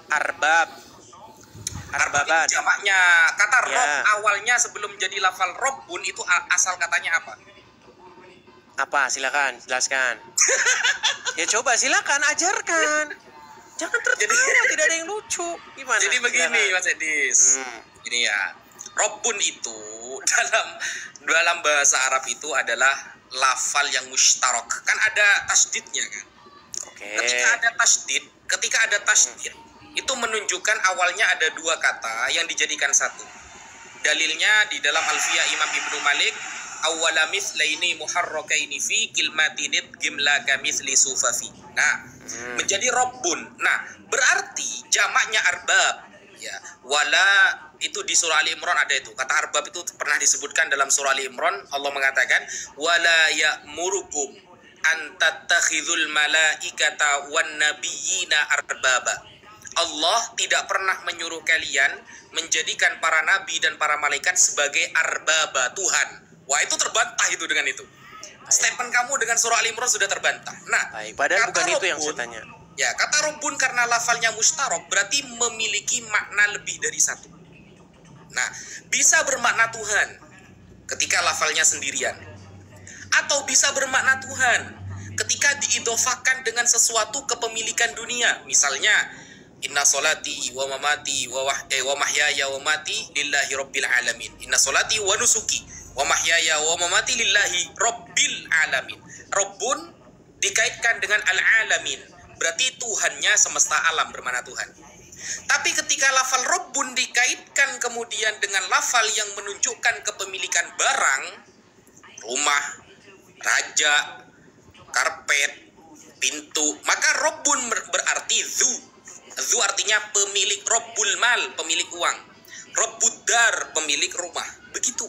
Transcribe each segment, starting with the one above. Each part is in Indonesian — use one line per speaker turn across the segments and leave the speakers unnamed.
Arbab.
Arbab
Arbaban.
itu jamaknya. Kata
Ya.
rob awalnya sebelum jadi lafal robbun itu asal katanya apa?
Apa? Silakan, jelaskan. Ya coba silakan ajarkan. Jangan tertawa, tidak ada yang lucu. Gimana?
Jadi begini
Silakan.
Mas Edis.
Hmm.
Ini ya. Robbun itu dalam bahasa Arab itu adalah lafal yang mushtarak. Kan ada tasdidnya kan.
Oke.
Ketika ada tasdid itu menunjukkan awalnya ada dua kata yang dijadikan satu. Dalilnya di dalam Alfiyah Imam Ibnu Malik, awwala mithlaini muharrakaini fi kilmatinid gimla kamitsli sufafi. Nah, menjadi robbun. Nah, berarti jamaknya arbab. Ya, wala itu di surah Ali Imran ada itu. Kata arbab itu pernah disebutkan dalam surah Ali Imran. Allah mengatakan wala ya'murukum an tattakhidul malaikata wan nabiyina arbaba. Allah tidak pernah menyuruh kalian menjadikan para nabi dan para malaikat sebagai arbaba, Tuhan. Wah, itu terbantah itu dengan itu. Statement kamu dengan surah Al-Imran sudah terbantah. Nah,
Baik, padahal bukan itu yang saya
robbun,
tanya.
ya, kata robbun karena lafalnya mustarok berarti memiliki makna lebih dari satu. Nah, bisa bermakna Tuhan ketika lafalnya sendirian. Atau bisa bermakna Tuhan ketika diidofakan dengan sesuatu kepemilikan dunia. Misalnya, inna solati wa mamati wa mahyaya wa mati lillahi rabbil alamin. Inna solati wa nusuki wa mahyaya wa mamati lillahi rabbil alamin. Rabbun dikaitkan dengan al-alamin. Berarti Tuhannya semesta alam, bermana Tuhan. Tapi ketika lafal Rabbun dikaitkan kemudian dengan lafal yang menunjukkan kepemilikan barang, rumah, raja, karpet, pintu, maka Rabbun berarti zu. Zu artinya pemilik, Rabbul mal, pemilik uang, Rabbud dar, pemilik rumah. Begitu.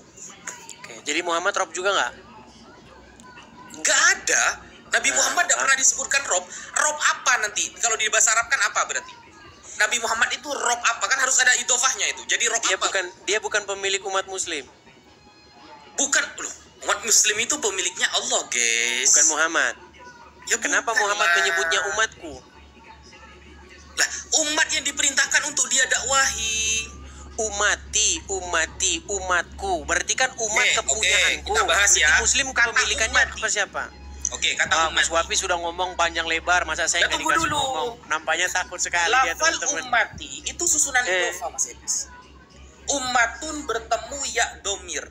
Oke, jadi Muhammad Rob juga nggak?
Nggak ada. Nabi Muhammad tidak pernah disebutkan Rob. Rob apa nanti? Kalau di bahasa Arab kan apa berarti? Nabi Muhammad itu Rob apa? Kan harus ada idofahnya itu. Jadi Rob apa?
Dia bukan pemilik umat muslim.
Bukan. Loh, umat muslim itu pemiliknya Allah, guys.
Bukan Muhammad.
Ya,
kenapa
bukan
Muhammad
lah.
menyebutnya umatku?
Lah, umat yang diperintahkan untuk dia dakwahi.
Umati, umatku. Berarti kan umat kepunyaanku.
Kita bahas ya.
Berarti muslim
Kata
kepemilikannya
umati.
apa siapa?
Oke, kata
Mas
umati.
Wafi sudah ngomong panjang lebar, masa saya nggak
Tunggu
dikasih
dulu.
ngomong? Nampaknya takut sekali dia,
Lafal
teman-teman.
ummati itu susunan idofa, Mas Edis. Ummatun bertemu ya domir.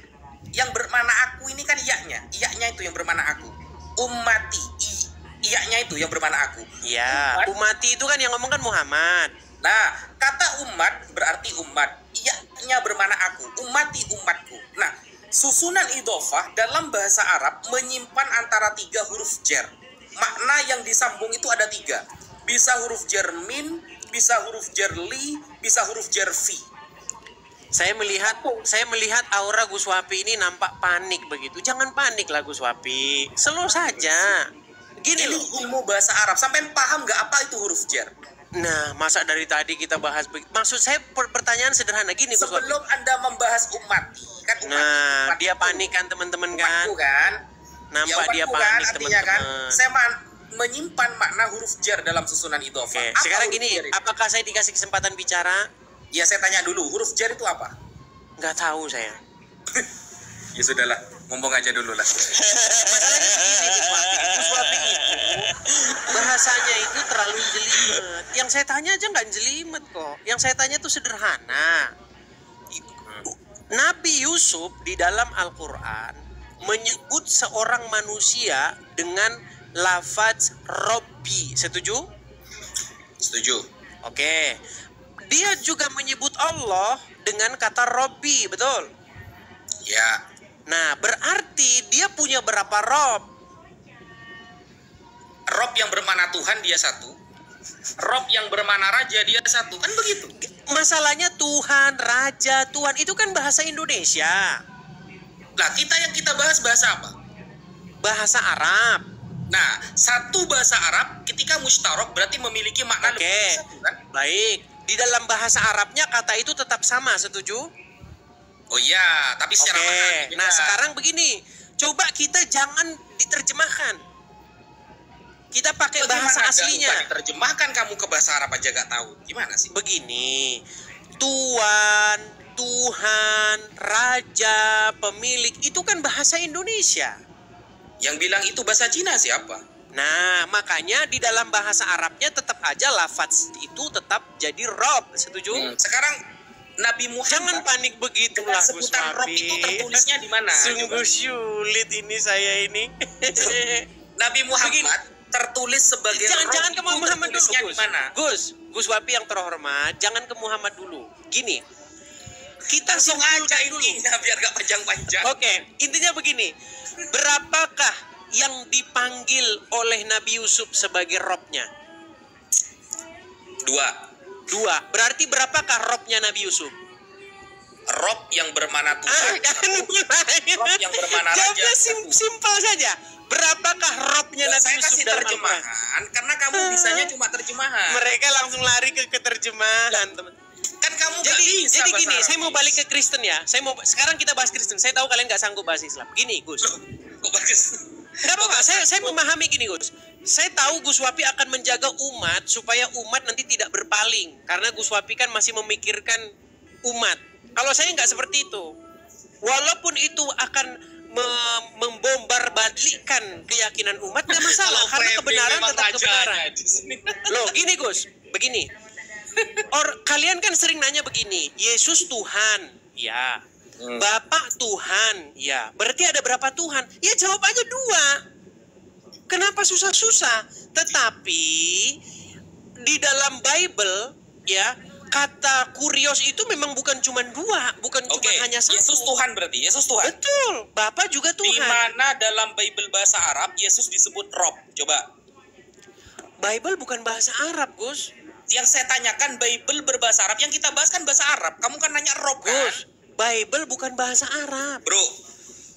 Yang bermana aku ini kan iya-nya. Iya-nya itu yang bermana aku. Ummati, iya-nya itu yang bermana aku.
Iya, umati itu kan yang ngomong kan Muhammad.
Nah, kata umat berarti umat. Iya-nya bermana aku. Ummati, umatku. Nah, susunan idofah dalam bahasa Arab menyimpan antara 3 huruf jar. Makna yang disambung itu ada 3. Bisa huruf jar min, bisa huruf jar li, bisa huruf jar fi.
Saya melihat aura Gus Wapi ini nampak panik begitu. Jangan panik lah Gus Wapi. Slow saja. Gini
Ini
loh.
ilmu bahasa Arab. Sampai paham nggak apa itu huruf jar?
Nah, masa dari tadi kita bahas maksud saya pertanyaan sederhana gini Gus Wapi.
Sebelum Anda membahas ummati, kan ummati.
Nah,
ummati
dia
itu.
panik kan teman-teman kan?
Umatku kan?
Nampak
Ya,
dia
umatku kan,
panik
artinya kan,
teman-teman.
saya menyimpan makna huruf jar dalam susunan idofah.
Oke,
Apa
sekarang
huruf
gini,
jar itu?
apakah saya dikasih kesempatan bicara?
Ya, saya tanya dulu, huruf jar itu apa?
Nggak tahu saya.
Ya sudahlah, ngomong aja dulu lah.
Masalahnya begini Gus Wapi itu bahasanya itu terlalu jelimet. Yang saya tanya aja nggak jelimet kok. Yang saya tanya tuh sederhana. Nabi Yusuf di dalam Al-Quran menyebut seorang manusia dengan lafaz Robbi. Setuju?
Setuju.
Oke. Dia juga menyebut Allah dengan kata Robbi, betul?
Ya,
Nah, berarti dia punya berapa Rob?
Rob yang bermana Tuhan dia satu. Rob yang bermana raja dia satu. Kan begitu.
Masalahnya Tuhan, Raja, Tuhan itu kan bahasa Indonesia.
Nah, yang kita bahas bahasa apa?
Bahasa Arab.
Nah, satu bahasa Arab ketika mustarok berarti memiliki makna lebih
Oke,
dari satu kan?
baik. Di dalam bahasa Arabnya kata itu tetap sama, setuju?
Oh iya, tapi secara
Oke,
makna beda.
nah sekarang begini. Coba kita jangan diterjemahkan. Kita pakai bahasa aslinya.
Terjemahkan kamu ke bahasa Arab aja gak tahu. Gimana sih?
Begini, Tuan, Tuhan, Raja, Pemilik, itu kan bahasa Indonesia.
Yang bilang itu bahasa Cina siapa?
Nah, makanya di dalam bahasa Arabnya tetap aja lafaz itu tetap jadi Rob. Setuju?
Sekarang Nabi Muhammad,
jangan panik begitulah, Gus
sebutan Rob
Wapi.
itu tertulisnya di mana?
Sungguh sulit ini saya ini.
Nabi Muhammad tertulis sebagai
jangan ke Muhammad dulu, Gus. Gus Wapi yang terhormat, jangan ke Muhammad dulu. Gini, kita
langsung aja
dulu
intinya biar gak panjang-panjang.
Oke, intinya begini. Berapakah yang dipanggil oleh Nabi Yusuf sebagai Robnya?
Dua.
Berarti berapakah Robnya Nabi Yusuf?
Rob yang bermana Tuhan. Rob yang bermana Raja.
Jawabnya simpel saja. Berapakah Robnya Nabi
saya
Yusuf
kasih
dalam
terjemahan karena kamu bisanya cuma terjemahan.
Mereka langsung lari ke terjemahan, teman.
Kan kamu
jadi gini,
Arab.
saya mau balik ke Kristen ya. Sekarang kita bahas Kristen. Saya tahu kalian nggak sanggup bahas Islam. Gini, Gus.
Kok bagus?
Nggak apa-apa. Saya memahami gini, Gus. Saya tahu Gus Wapi akan menjaga umat supaya umat nanti tidak berpaling. Karena Gus Wapi kan masih memikirkan umat. Kalau saya nggak seperti itu. Walaupun itu akan membombardikan keyakinan umat, nggak masalah. Karena kebenaran tetap kebenaran. Loh, gini Gus. Begini. Kalian kan sering nanya begini. Yesus Tuhan. Ya. Bapak Tuhan. Ya. Berarti ada berapa Tuhan? Ya jawab aja 2. Kenapa susah-susah? Tetapi di dalam Bible ya, kata kurios itu memang bukan cuma 2, bukan cuma hanya 1.
Yesus Tuhan berarti, Yesus Tuhan.
Betul, Bapak juga Tuhan.
Di mana dalam Bible bahasa Arab Yesus disebut Rob? Coba.
Bible bukan bahasa Arab, Gus.
Yang saya tanyakan Bible berbahasa Arab, yang kita bahas kan bahasa Arab. Kamu kan nanya Rob kan?
Gus, Bible bukan bahasa Arab.
Bro,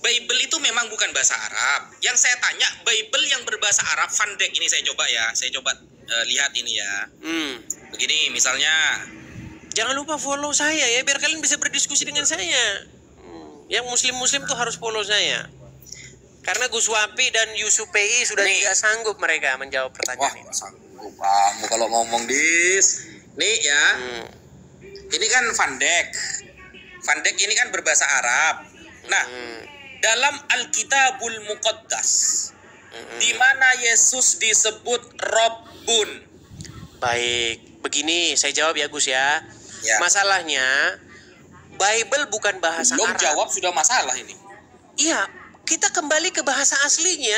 Bible itu memang bukan bahasa Arab. Yang saya tanya Bible yang berbahasa Arab, Van Dijk ini saya coba ya. Saya coba lihat ini ya. Begini misalnya.
Jangan lupa follow saya ya, biar kalian bisa berdiskusi dengan saya. Yang muslim-muslim tuh harus follow saya. Karena Gus Wapi dan Yusuf PI sudah tidak sanggup mereka menjawab pertanyaan ini.
Sanggup kamu kalau ngomong dis. Nih ya. Ini kan Van Dijk. Van Dijk ini kan berbahasa Arab. Nah, dalam Alkitabul Muqaddas, di mana Yesus disebut Rabbun.
Baik, begini saya jawab ya Gus ya.
Ya.
Masalahnya Bible bukan bahasa
Belum
Arab.
jawab sudah masalah ini.
Iya, kita kembali ke bahasa aslinya.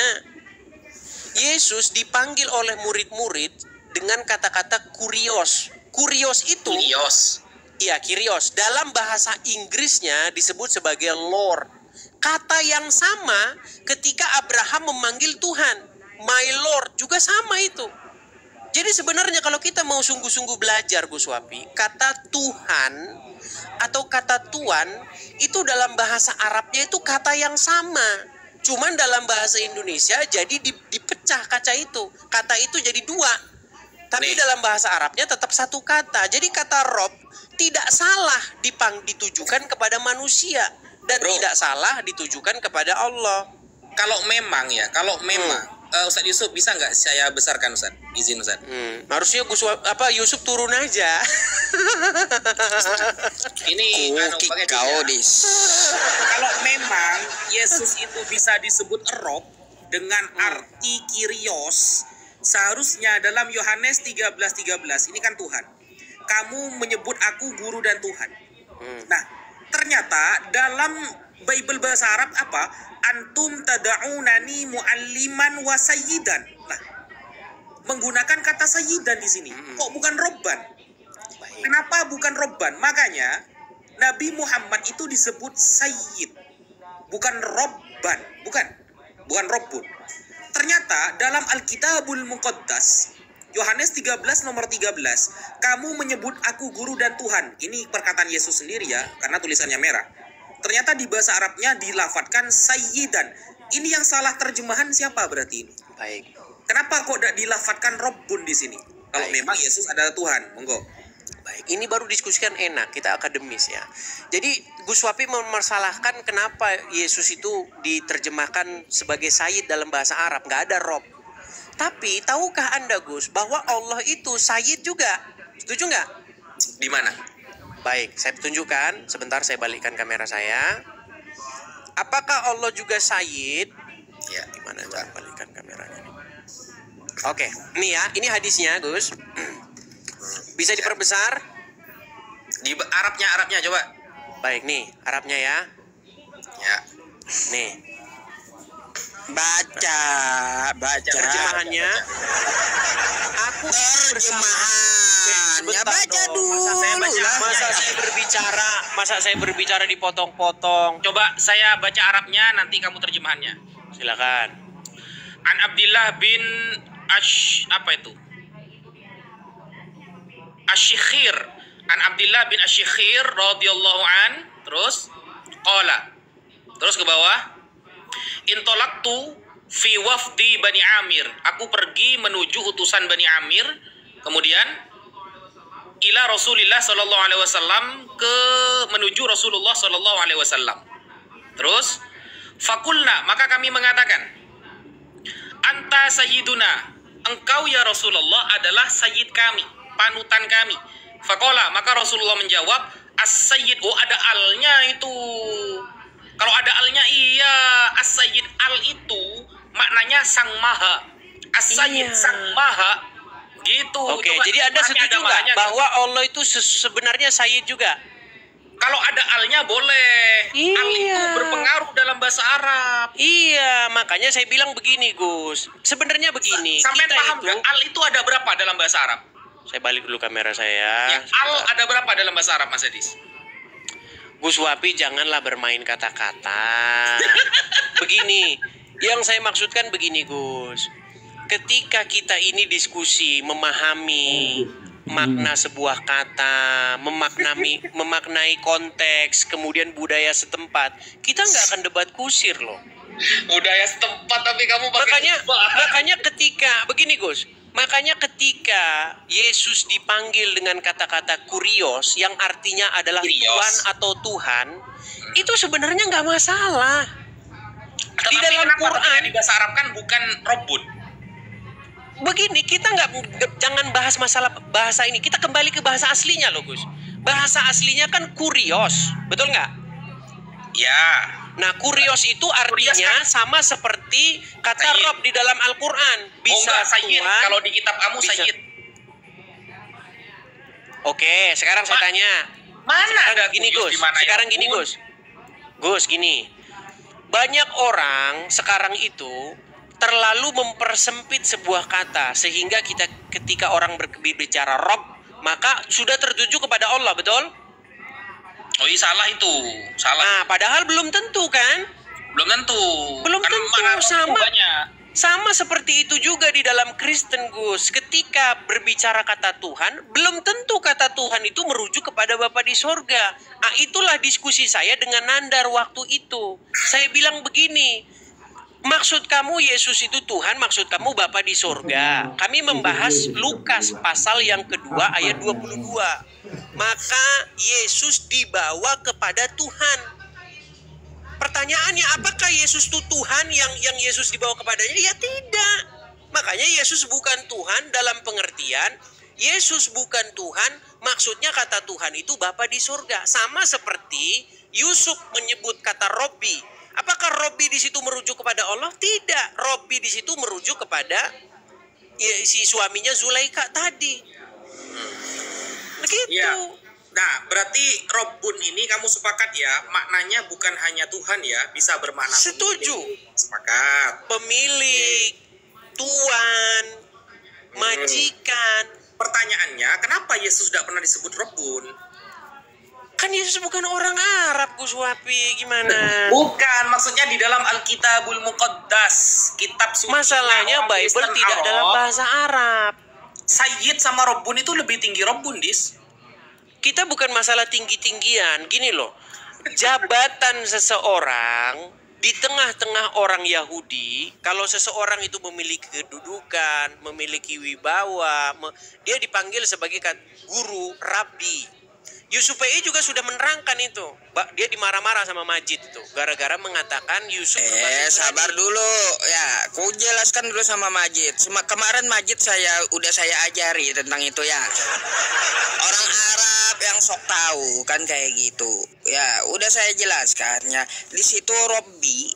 Yesus dipanggil oleh murid-murid dengan kata-kata kurios. Kurios itu Iya, Kyrios. Dalam bahasa Inggrisnya disebut sebagai Lord. Kata yang sama ketika Abraham memanggil Tuhan. My Lord juga sama itu. Jadi sebenarnya kalau kita mau sungguh-sungguh belajar Gus Wapi, kata Tuhan atau kata Tuan itu dalam bahasa Arabnya itu kata yang sama. Cuman dalam bahasa Indonesia jadi dipecah kaca itu. Kata itu jadi 2. Tapi dalam bahasa Arabnya tetap 1 kata. Jadi kata Rob tidak salah ditujukan kepada manusia dan tidak salah ditujukan kepada Allah.
Kalau memang Ustadz Yusuf bisa nggak saya besarkan Ustadz? Izin Ustadz.
Harusnya Yusuf turun aja.
Ini kalau memang Yesus itu bisa disebut Rob dengan arti Kyrios, seharusnya dalam Yohanes 13:13 ini kan Tuhan. Kamu menyebut aku guru dan Tuhan. Nah, ternyata dalam Bible bahasa Arab apa? Antum tada'unani mu'alliman wa sayyidan. Nah, menggunakan kata sayyidan di sini. Kok bukan robban? Kenapa bukan robban? Makanya Nabi Muhammad itu disebut sayyid. Bukan robban, bukan robbun. Ternyata dalam Alkitabul Muqaddas Yohanes 13 nomor 13, kamu menyebut aku guru dan Tuhan. Ini perkataan Yesus sendiri ya, karena tulisannya merah. Ternyata di bahasa Arabnya dilafatkan sayyidan. Ini yang salah terjemahan siapa berarti ini?
Baik.
Kenapa kok tidak dilafatkan Rabbun di sini? Kalau memang Yesus adalah Tuhan, monggo.
Baik, ini baru diskusikan enak, kita akademis ya. Jadi Gus Wapi mempersalahkan kenapa Yesus itu diterjemahkan sebagai Sayyid dalam bahasa Arab, nggak ada Rob. Tapi tahukah Anda Gus bahwa Allah itu Sayyid juga? Setuju nggak?
Di mana?
Baik, saya tunjukkan. Sebentar saya balikkan kamera saya. Apakah Allah juga Sayyid?
Ya,
gimana cara balikkan kameranya nih? Oke, ini ya, ini hadisnya Gus. Bisa diperbesar?
Di Arabnya coba.
Baik nih, Arabnya ya.
Ya.
Nih.
Baca
Terjemahannya. Aku
terjemahannya baca dulu.
Masa saya berbicara dipotong-potong.
Coba saya baca Arabnya, nanti kamu terjemahannya.
Silakan.
An Abdillah bin Ashikhir. An Abdillah bin Ashikhir radhiyallahu an, terus qala. Terus ke bawah. Intolaktu fi wafdi Bani Amir. Aku pergi menuju utusan Bani Amir. Kemudian ila Rasulillah sallallahu alaihi wasallam, menuju Rasulullah sallallahu alaihi wasallam. Terus fakulna, maka kami mengatakan, anta sayyiduna, engkau ya Rasulullah adalah sayyid kami, panutan kami. Fakola, maka Rasulullah menjawab, as-sayyid, oh ada alnya itu. Kalau ada alnya iya, as-sayyid, al itu maknanya sang maha. As-sayyid, sang maha. Gitu.
Oke, jadi Anda setuju nggak bahwa Allah itu sebenarnya Sayyid juga?
Kalau ada alnya boleh.
Iya.
Al itu berpengaruh dalam bahasa Arab.
Iya, makanya saya bilang begini Gus. Sebenarnya begini.
Sampai
kita
paham
itu,
nggak? Al itu ada berapa dalam bahasa Arab?
Saya balik dulu kamera saya.
Ya, al ada berapa dalam bahasa Arab, Mas Edis?
Gus Wapi, janganlah bermain kata-kata. Begini, yang saya maksudkan begini Gus. Ketika kita ini diskusi, memahami makna sebuah kata, memaknai konteks, kemudian budaya setempat, kita nggak akan debat kusir loh.
Budaya setempat tapi kamu pakai
makanya ketika begini Gus, makanya ketika Yesus dipanggil dengan kata-kata kurios yang artinya adalah Tuhan atau Tuhan, itu sebenarnya nggak masalah.
Tetapi
di dalam Quran
di bahasa Arab kan bukan robot.
Begini, kita jangan bahas masalah bahasa ini. Kita kembali ke bahasa aslinya loh Gus. Bahasa aslinya kan kurios, betul nggak?
Ya.
Nah, kurios itu artinya sama seperti kata
Sayyid.
Rob di dalam Al-Quran. Bisa
Sayyid.
Tuhan.
Kalau di kitab kamu
bisa.
Sayyid.
Oke, sekarang saya tanya.
Mana
sekarang
ada
gini
Gus?
Gus. Sekarang gini Gus. Gus gini. Banyak orang sekarang itu terlalu mempersempit sebuah kata sehingga kita ketika orang berbicara Rob maka sudah tertuju kepada Allah, betul?
Oh iya, salah itu. Salah.
Nah, padahal belum tentu kan?
Belum tentu.
Belum
kan
tentu,
banyak.
Sama seperti itu juga di dalam Kristen Gus. Ketika berbicara kata Tuhan, belum tentu kata Tuhan itu merujuk kepada Bapa di sorga. Nah, itulah diskusi saya dengan Nandar waktu itu. Saya bilang begini, maksud kamu Yesus itu Tuhan, maksud kamu Bapa di sorga. Kami membahas Lukas pasal yang kedua ayat 22. Maka Yesus dibawa kepada Tuhan. Pertanyaannya, apakah Yesus itu Tuhan yang Yesus dibawa kepadanya? Ya tidak. Makanya Yesus bukan Tuhan dalam pengertian Yesus bukan Tuhan, maksudnya kata Tuhan itu Bapa di surga. Sama seperti Yusuf menyebut kata Robbi. Apakah Robbi di situ merujuk kepada Allah? Tidak. Robbi di situ merujuk kepada si suaminya Zulaika tadi. Begitu.
Ya. Nah, berarti Robbun ini kamu sepakat ya, maknanya bukan hanya Tuhan ya, bisa bermakna
setuju.
Pemilik. Sepakat.
Pemilik, tuan, majikan.
Pertanyaannya, kenapa Yesus tidak pernah disebut Robbun?
Kan Yesus bukan orang Arab, Gus Wapi, gimana?
Bukan, maksudnya di dalam Alkitabul Muqaddas, kitab suci.
Masalahnya Bible tidak dalam bahasa Arab.
Sayyid sama Robbun itu lebih tinggi Robbun, Dis.
Kita bukan masalah tinggi-tinggian, gini loh. Jabatan seseorang di tengah-tengah orang Yahudi, kalau seseorang itu memiliki kedudukan, memiliki wibawa, dia dipanggil sebagai guru, rabi. Yusuf PI juga sudah menerangkan itu. Dia dimarah-marah sama Majid itu gara-gara mengatakan Yusuf
sabar dulu ya, ku jelaskan dulu sama Majid. Kemarin Majid saya ajari tentang itu ya. Orang Arab yang sok tahu kan kayak gitu. Ya, udah saya jelaskan ya. Di situ Robbi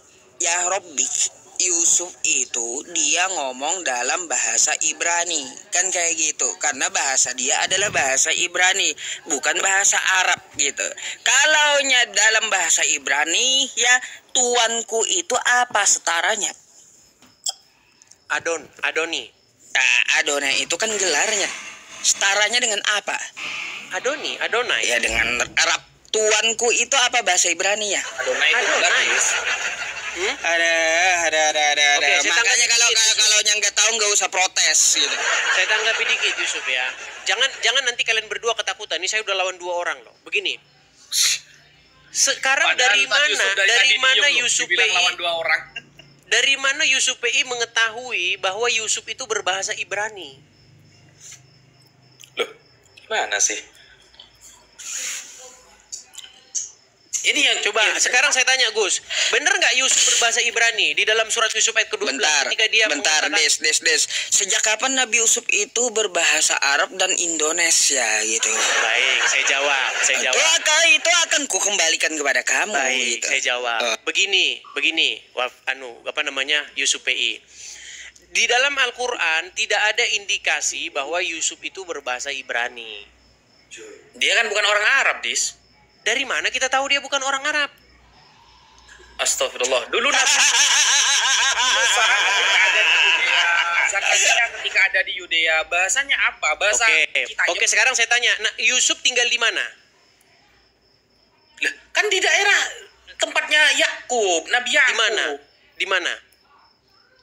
Yusuf itu dia ngomong dalam bahasa Ibrani kan kayak gitu, karena bahasa dia adalah bahasa Ibrani bukan bahasa Arab gitu. Kalaunya dalam bahasa Ibrani ya, tuanku itu apa setaranya?
Adoni.
Adonai itu kan gelarnya, setaranya dengan apa?
Adonai
ya, dengan Arab. Tuanku itu apa bahasa Ibrani ya?
Adonai itu gelar.
Ada. Makanya kalau yang nggak tahu nggak usah protes gitu.
Saya tanggapi dikit Yusuf ya. Jangan nanti kalian berdua ketakutan. Ini saya udah lawan 2 orang loh. Begini. Sekarang dari mana Yusuf PI
lawan 2 orang?
Dari mana Yusuf PI mengetahui bahwa Yusuf itu berbahasa Ibrani?
Loh, gimana sih? Ini yang
coba sekarang saya tanya Gus, bener nggak Yusuf berbahasa Ibrani di dalam surat Yusuf ayat ke-12 ketika dia
Des. Sejak kapan Nabi Yusuf itu berbahasa Arab dan Indonesia gitu?
Baik, saya jawab.
Itu akan ku kembalikan kepada kamu.
Baik,
gitu.
saya jawab. Begini, Yusuf PI. Di dalam Al-Qur'an tidak ada indikasi bahwa Yusuf itu berbahasa Ibrani.
Dia kan bukan orang Arab, Dis.
Dari mana kita tahu dia bukan orang Arab?
Astagfirullah. Dulu Nabi Musa ketika ada di Yudea, bahasanya apa? Bahasa
Oke, sekarang saya tanya, Yusuf tinggal di mana?
Lah, kan di daerah tempatnya Yakub, Nabi Yakub.
Di mana?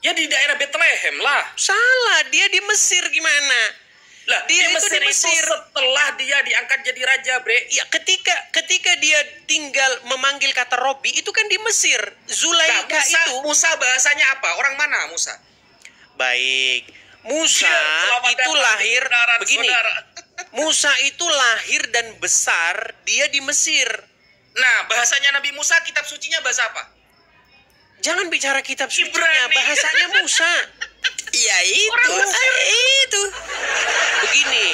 Ya di daerah Bethlehem lah.
Salah, dia di Mesir gimana?
Lah, dia di Mesir setelah dia diangkat jadi raja, Bre.
Ya, ketika dia tinggal memanggil kata Robbi, itu kan di Mesir. Zulaika
Musa bahasanya apa? Orang mana Musa?
Baik. Musa itu lahir begini. Musa itu lahir dan besar dia di Mesir.
Nah, bahasanya Nabi Musa, kitab sucinya bahasa apa?
Jangan bicara kitab sucinya, bahasanya Musa.
Iya itu.
Begini.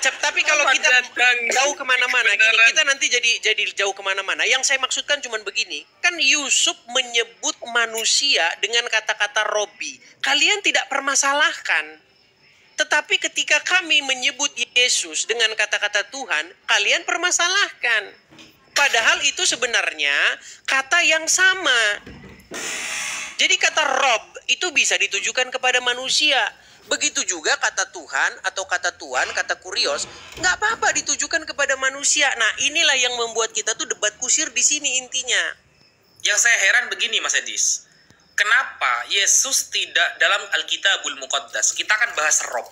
Tapi kalau kita jauh kemana-mana, kita nanti jadi jauh kemana-mana. Yang saya maksudkan cuma begini. Kan Yusuf menyebut manusia dengan kata-kata Robbi. Kalian tidak permasalahkan. Tetapi ketika kami menyebut Yesus dengan kata-kata Tuhan, kalian permasalahkan. Padahal itu sebenarnya kata yang sama. Jadi kata Rob itu bisa ditujukan kepada manusia. Begitu juga kata Tuhan atau kata Tuan, kata kurios, nggak apa-apa ditujukan kepada manusia. Nah, inilah yang membuat kita tuh debat kusir di sini intinya.
Yang saya heran begini, Mas Edis. Kenapa Yesus tidak dalam Alkitabul Muqaddas? Kita kan bahas Rob.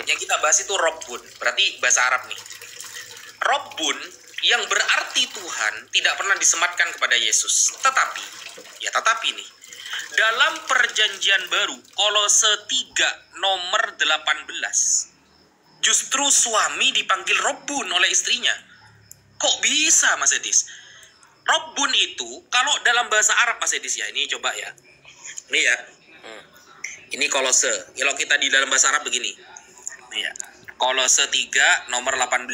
Yang kita bahas itu Robbun. Berarti bahasa Arab nih. Robbun yang berarti Tuhan tidak pernah disematkan kepada Yesus. Tetapi nih, dalam perjanjian baru Kolose 3 nomor 18, justru suami dipanggil Robbun oleh istrinya. Kok bisa, Mas Edis? Robbun itu kalau dalam bahasa Arab, Mas Edis ya, ini coba ya. Ini ya. Ini Kolose. Kalau kita di dalam bahasa Arab begini. Nih ya. Kolose 3 nomor 18.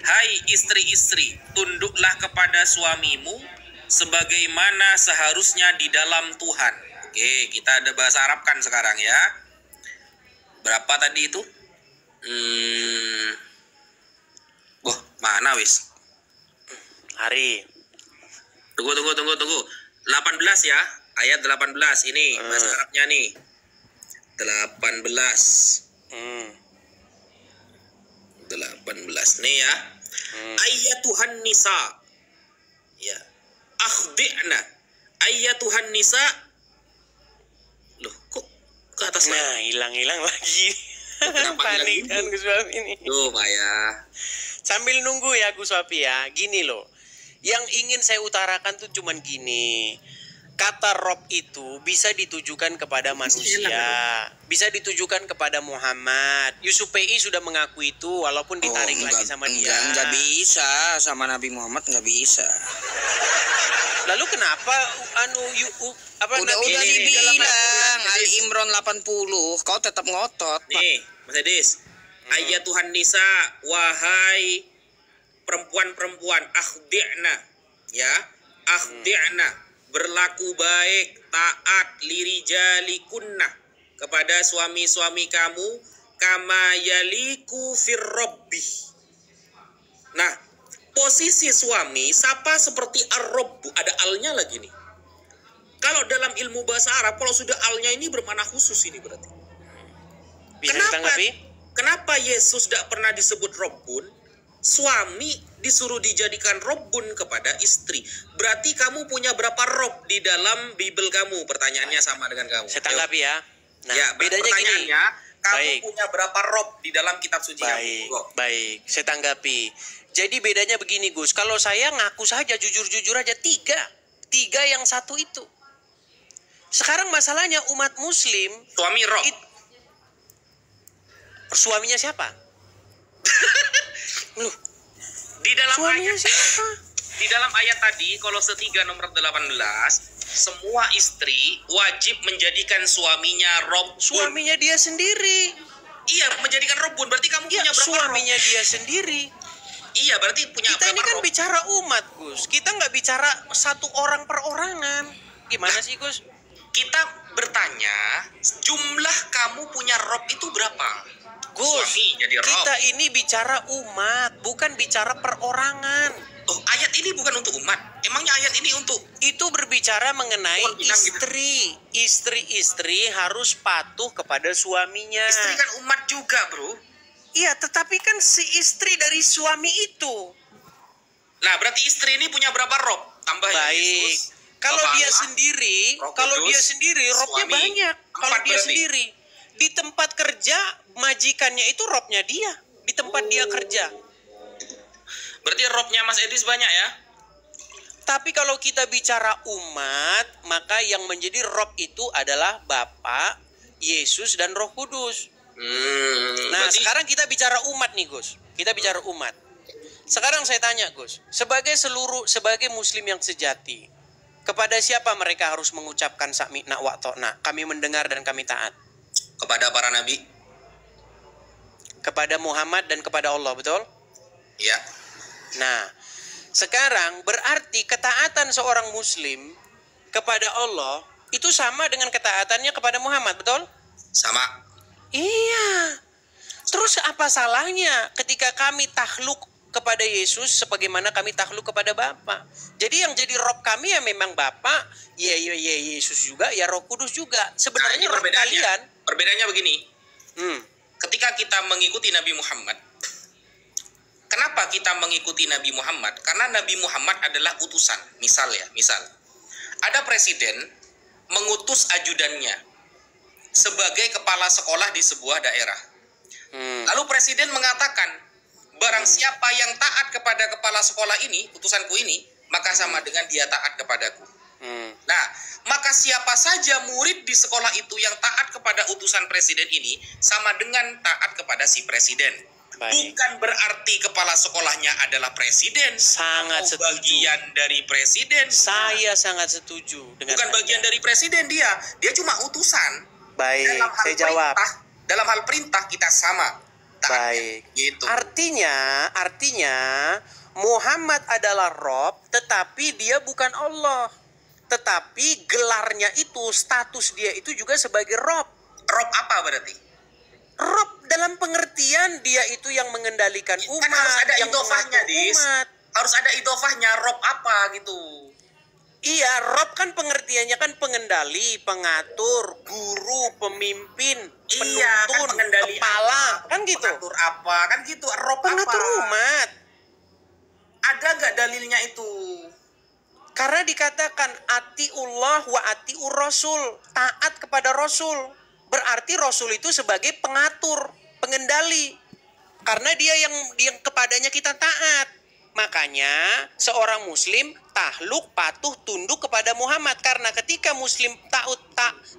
Hai istri-istri, tunduklah kepada suamimu sebagaimana seharusnya di dalam Tuhan. Oke, kita ada bahasa Arab kan sekarang ya. Berapa tadi itu? Mana wis?
Hari.
Tunggu. 18 ya. Ayat 18 ini bahasa Arabnya nih. 18. 18 nih ya. Ayyatuhan nisa. Ya. Akhdi'na. Ayyatuhan nisa. Loh, kok ke atas lagi?
Nah, hilang lagi. Panik kan Gus Wapi ini.
Duh, payah.
Sambil nunggu ya Gus Wapi ya. Gini loh. Yang ingin saya utarakan tuh cuman gini. kata Rob itu bisa ditujukan kepada manusia, bisa ditujukan kepada Muhammad. Yusuf PI sudah mengaku itu walaupun ditarik lagi sama dia.
Enggak bisa, sama Nabi Muhammad enggak bisa.
Lalu kenapa
udah dibilang Ali Imran 80, kau tetap ngotot.
Nih, Mas Edis. Ayat Tuhan Nisa, wahai perempuan-perempuan, akhdi'na, ya, akhdi'na, berlaku baik, taat, lirijalikunna, kepada suami-suami kamu, kama yaliku firrobbi. Nah, posisi suami, sapa seperti ar-robbu, ada alnya lagi nih. Kalau dalam ilmu bahasa Arab, kalau sudah alnya ini bermakna khusus ini berarti.
Bisa ditanggapi?
Kenapa Yesus tidak pernah disebut Robbun? Suami disuruh dijadikan Robbun kepada istri. Berarti kamu punya berapa Rob di dalam Bible kamu? Pertanyaannya sama dengan kamu.
Saya tanggapi ya. Nah,
ya,
bedanya gini.
Kamu punya berapa Rob di dalam kitab suci kamu?
Baik, saya tanggapi. Jadi bedanya begini Gus. Kalau saya ngaku saja jujur-jujur aja tiga yang satu itu. Sekarang masalahnya umat Muslim.
Suami Rob.
Suaminya siapa? Loh,
di dalam
suaminya
ayat
siapa?
Di dalam ayat tadi Kolose 3 nomor 18, semua istri wajib menjadikan suaminya Robbun.
Suaminya dia sendiri.
Iya, menjadikan Robbun. Berarti kamu punya berapa
suaminya dia sendiri.
Iya, berarti punya
kita
berapa
ini kan
Rob?
bicara umat, Gus. Kita nggak bicara satu orang perorangan. Gimana sih, Gus?
Kita bertanya, jumlah kamu punya Rob itu berapa?
Gus,
suami jadi Rob.
Kita ini bicara umat, bukan bicara perorangan.
Oh, ayat ini bukan untuk umat. Emangnya ayat ini untuk?
Itu berbicara mengenai istri. Gitu. Istri-istri harus patuh kepada suaminya.
Istri kan umat juga, bro.
Iya, tetapi kan si istri dari suami itu.
Nah, berarti istri ini punya berapa Rob? Tambah
Yesus. Kalau dia sendiri, robnya banyak. Kalau dia sendiri, di tempat kerja majikannya itu robnya dia, di tempat dia kerja.
Berarti robnya Mas Edis banyak ya?
Tapi kalau kita bicara umat, maka yang menjadi rob itu adalah Bapa, Yesus dan Roh Kudus. Nah, sekarang kita bicara umat nih, Gus. Kita bicara umat. Sekarang saya tanya, Gus, sebagai muslim yang sejati, kepada siapa mereka harus mengucapkan sami'na wa ta'na? Kami mendengar dan kami taat.
Kepada para nabi.
Kepada Muhammad dan kepada Allah, betul?
Iya.
Nah, sekarang berarti ketaatan seorang muslim kepada Allah itu sama dengan ketaatannya kepada Muhammad, betul?
Sama.
Iya. Terus apa salahnya ketika kami takluk kepada Yesus sebagaimana kami takluk kepada Bapa? Jadi yang jadi Rob kami ya memang Bapa, ya Yesus juga, ya Roh Kudus juga. Sebenarnya Rob kalian.
Perbedaannya begini. Ketika kita mengikuti Nabi Muhammad, kenapa kita mengikuti Nabi Muhammad? Karena Nabi Muhammad adalah utusan. Misal ada presiden mengutus ajudannya sebagai kepala sekolah di sebuah daerah. Lalu presiden mengatakan, barang siapa yang taat kepada kepala sekolah ini, utusanku ini, maka sama dengan dia taat kepadaku. Nah, maka siapa saja murid di sekolah itu yang taat kepada utusan presiden ini, sama dengan taat kepada si presiden.
Baik.
Bukan berarti kepala sekolahnya adalah presiden.
Sangat setuju.
Bagian dari presiden.
Saya sangat setuju dengan
bukan bagian dari presiden dia cuma utusan.
Baik, saya jawab.
Dalam hal perintah kita sama.
Baik.
Gitu.
Artinya Muhammad adalah Rob, tetapi dia bukan Allah. Tetapi gelarnya itu, status dia itu juga sebagai Rob.
Rob apa berarti?
Rob dalam pengertian dia itu yang mengendalikan umat.
Kan harus ada
yang
idofahnya, Dis.
Umat.
Harus ada idofahnya, Rob apa gitu.
Iya, Rob kan pengertiannya kan pengendali, pengatur, guru, pemimpin, penuntun,
kan
kepala, kan gitu.
Pengatur apa, kan gitu. Rob
pengatur
apa?
Umat.
Ada nggak dalilnya itu?
Karena dikatakan atiullah wa atiur rasul, taat kepada Rasul. Berarti Rasul itu sebagai pengatur, pengendali. Karena dia yang kepadanya kita taat. Maka Makanya seorang muslim tahluk patuh tunduk kepada Muhammad. Karena ketika muslim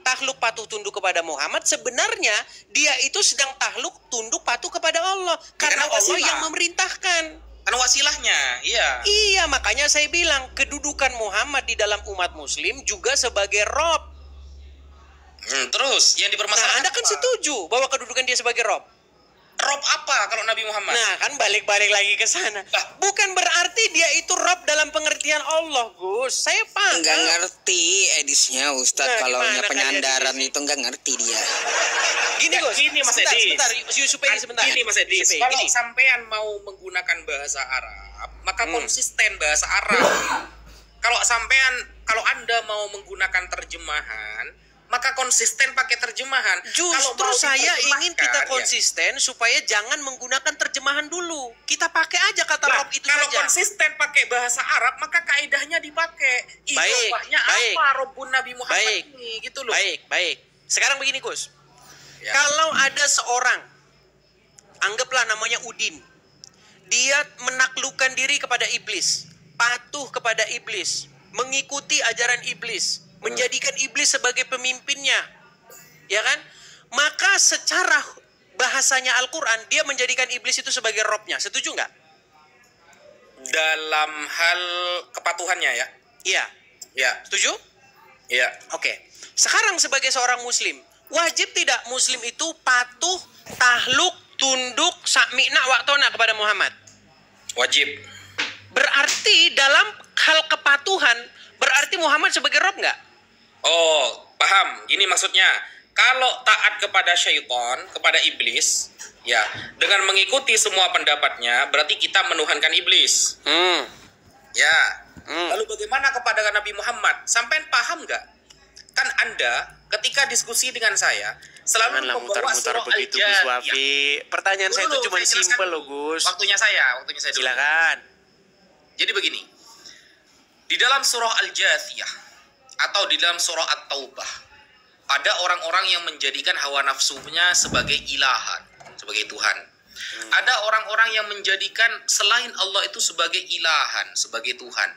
tahluk patuh tunduk kepada Muhammad, sebenarnya dia itu sedang tahluk tunduk patuh kepada Allah. Karena Allah yang memerintahkan.
Kan wasilahnya, iya.
Iya, makanya saya bilang kedudukan Muhammad di dalam umat muslim juga sebagai Rob.
Terus yang dipermasalahkan,
Anda kan setuju bahwa kedudukan dia sebagai Rob.
Rob apa kalau Nabi Muhammad?
Nah, kan balik-balik lagi ke sana. Bukan berarti dia itu Rob dalam pengertian Allah, Gus. Saya paham.
Nggak ngerti edisnya, Ustadz. Kalau penyandaran itu nggak ngerti dia.
Gini, Gus.
Gini, Mas Edis.
Sebentar.
Gini, Mas Edis. Kalau sampean mau menggunakan bahasa Arab, maka konsisten bahasa Arab. Kalau Anda mau menggunakan terjemahan, maka konsisten pakai terjemahan.
Justru saya ingin kita konsisten supaya jangan menggunakan terjemahan dulu. Kita pakai aja kata Rob itu
kalau
saja.
Kalau konsisten pakai bahasa Arab, maka kaidahnya dipakai. Ijabahnya apa Robbun Nabi Muhammad ini, gitu loh.
Baik. Sekarang begini, Gus. Ya. Kalau ada seorang, anggaplah namanya Udin. Dia menaklukkan diri kepada iblis, patuh kepada iblis, mengikuti ajaran iblis, menjadikan iblis sebagai pemimpinnya, ya kan? Maka secara bahasanya Al-Quran, dia menjadikan iblis itu sebagai Robnya. Setuju nggak?
Dalam hal kepatuhannya ya?
Iya.
Ya.
Setuju?
Iya.
Oke. Sekarang sebagai seorang muslim, wajib tidak muslim itu patuh, tahluk, tunduk, sami'na wa'tona kepada Muhammad?
Wajib.
Berarti dalam hal kepatuhan, berarti Muhammad sebagai Rob nggak?
Oh, paham. Gini maksudnya, kalau taat kepada syaitan, kepada iblis, ya, dengan mengikuti semua pendapatnya, berarti kita menuhankan iblis. Ya. Lalu bagaimana kepada Nabi Muhammad? Sampai paham nggak? Kan Anda ketika diskusi dengan saya selalu membawa surah
begitu, Gus Wafi. Pertanyaan saya itu cuma simpel loh, Gus.
Waktunya saya dulu.
Silakan.
Jadi begini. Di dalam surah Al-Jathiyah atau di dalam surah At-Taubah, ada orang-orang yang menjadikan hawa nafsunya sebagai ilahan, sebagai Tuhan. Ada orang-orang yang menjadikan selain Allah itu sebagai ilahan, sebagai Tuhan.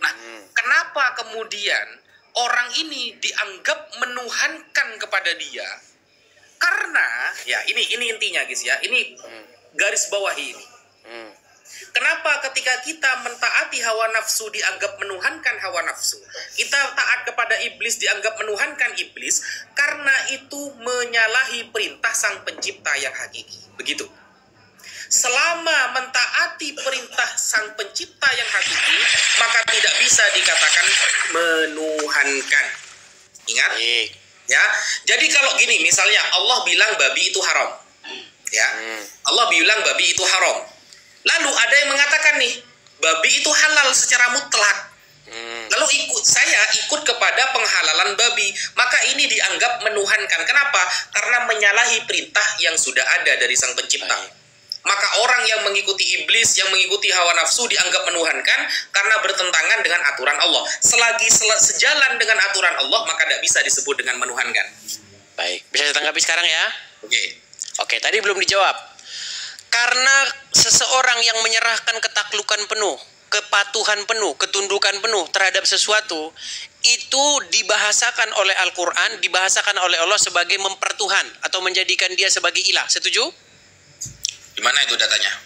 Nah, kenapa kemudian orang ini dianggap menuhankan kepada dia? Karena, ya ini intinya guys ya, ini garis bawahi ini. Kenapa ketika kita mentaati hawa nafsu dianggap menuhankan hawa nafsu? Kita taat kepada iblis dianggap menuhankan iblis karena itu menyalahi perintah sang pencipta yang hakiki. Begitu. Selama mentaati perintah sang pencipta yang hakiki, maka tidak bisa dikatakan menuhankan. Ingat? Ya. Jadi kalau gini, misalnya Allah bilang babi itu haram. Ya. Allah bilang babi itu haram. Lalu ada yang mengatakan nih, babi itu halal secara mutlak. Lalu saya ikut kepada penghalalan babi, maka ini dianggap menuhankan. Kenapa? Karena menyalahi perintah yang sudah ada dari sang pencipta. Maka orang yang mengikuti iblis, yang mengikuti hawa nafsu dianggap menuhankan karena bertentangan dengan aturan Allah. Selagi sejalan dengan aturan Allah, maka tidak bisa disebut dengan menuhankan.
Baik, bisa ditanggapi sekarang ya?
Oke,
tadi belum dijawab. Karena seseorang yang menyerahkan ketaklukan penuh, kepatuhan penuh, ketundukan penuh terhadap sesuatu, itu dibahasakan oleh Al-Quran, dibahasakan oleh Allah sebagai mempertuhan atau menjadikan dia sebagai ilah. Setuju?
Di mana itu datanya?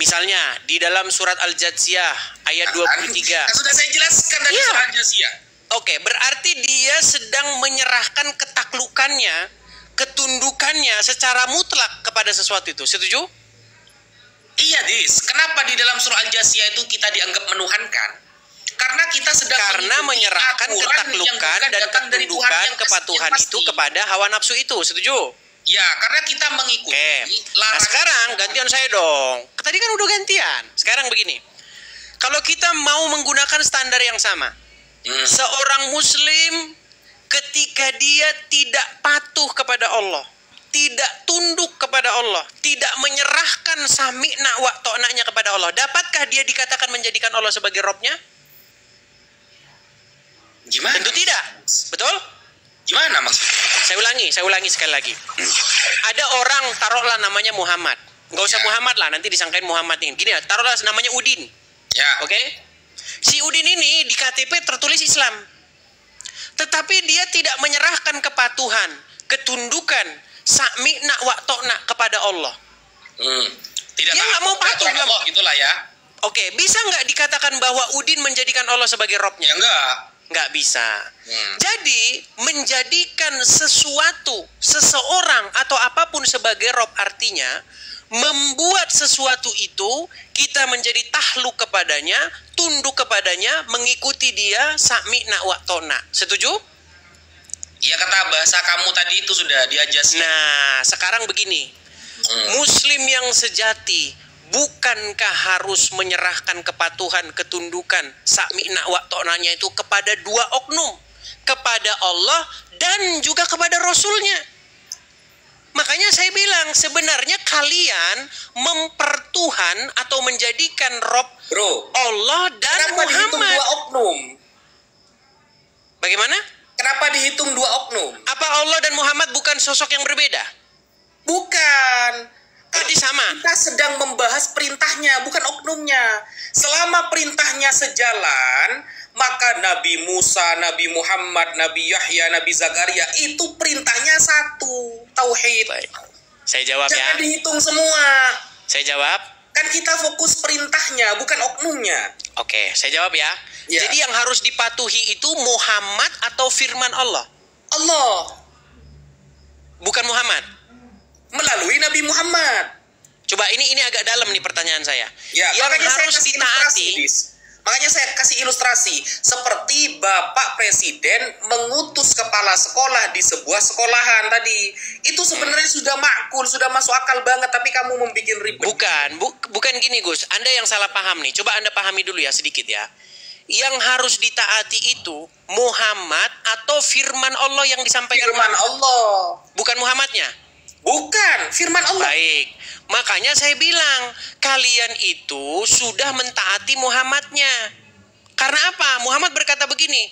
Misalnya di dalam surat Al-Jathiyah ayat 23.
Sudah saya jelaskan dari surat Al-Jathiyah.
Oke, berarti dia sedang menyerahkan ketaklukannya, ketundukannya secara mutlak kepada sesuatu itu. Setuju?
Iya, Dis. Kenapa di dalam surah Al-Jathiyah itu kita dianggap menuhankan? Karena kita sedang
menyerahkan ketaklukan dan ketundukan kepatuhan itu kepada hawa nafsu itu. Setuju?
Ya, karena kita mengikuti.
Nah, sekarang gantian saya dong. Tadi kan udah gantian. Sekarang begini. Kalau kita mau menggunakan standar yang sama, seorang muslim ketika dia tidak patuh kepada Allah, tidak tunduk kepada Allah, tidak menyerahkan sami'na wa ta'nanya kepada Allah, dapatkah dia dikatakan menjadikan Allah sebagai Robnya?
Gimana?
Tentu tidak. Betul?
Gimana maksudnya?
Saya ulangi sekali lagi. Ada orang, taruhlah namanya Muhammad. Nggak usah Muhammad lah, nanti disangkain Muhammad ini. Gini ya, taruhlah namanya Udin.
Ya.
Oke? Si Udin ini di KTP tertulis Islam. Tetapi dia tidak menyerahkan kepatuhan, ketundukan, sami'na wa ta'na kepada Allah.
Tidak.
Dia nggak mau patuh
Allah gitulah ya.
Oke, bisa nggak dikatakan bahwa Udin menjadikan Allah sebagai Robnya?
Ya enggak.
Nggak bisa. Jadi menjadikan sesuatu, seseorang atau apapun sebagai Rob artinya membuat sesuatu itu kita menjadi tahluk kepadanya, tunduk kepadanya, mengikuti dia, sami'na wa ta'na. Setuju?
Iya, kata bahasa kamu tadi itu sudah diajas.
Nah, sekarang begini. Muslim yang sejati bukankah harus menyerahkan kepatuhan, ketundukan, sami'na wa ta'nanya itu kepada dua oknum, kepada Allah dan juga kepada Rasulnya? Makanya saya bilang sebenarnya kalian mempertuhan atau menjadikan Rob Allah dan
kenapa
Muhammad.
Dihitung dua oknum?
Bagaimana?
Kenapa dihitung dua oknum?
Apa Allah dan Muhammad bukan sosok yang berbeda?
Bukan.
Berarti sama.
Kita sedang membahas perintahnya, bukan oknumnya. Selama perintahnya sejalan, maka Nabi Musa, Nabi Muhammad, Nabi Yahya, Nabi Zakaria itu perintahnya satu, tauhid.
Baik. Saya jawab.
Jangan dihitung semua.
Saya jawab.
Kan kita fokus perintahnya, bukan oknumnya.
Oke, saya jawab ya. Jadi yang harus dipatuhi itu Muhammad atau firman Allah?
Allah. Bukan
Muhammad.
Melalui Nabi Muhammad.
Coba ini agak dalam nih pertanyaan saya.
Ya,
yang harus ditaati.
Makanya saya kasih ilustrasi. Seperti Bapak Presiden mengutus kepala sekolah di sebuah sekolahan tadi. Itu sebenarnya sudah makul, sudah masuk akal banget. Tapi kamu membuat ribet.
Bukan gini Gus. Anda yang salah paham nih. Coba Anda pahami dulu ya sedikit ya. Yang harus ditaati itu Muhammad atau firman Allah yang disampaikan
Firman Allah.
Bukan Muhammadnya?
Bukan, firman Allah.
Baik. Makanya saya bilang, kalian itu sudah mentaati Muhammadnya. Karena apa? Muhammad berkata begini,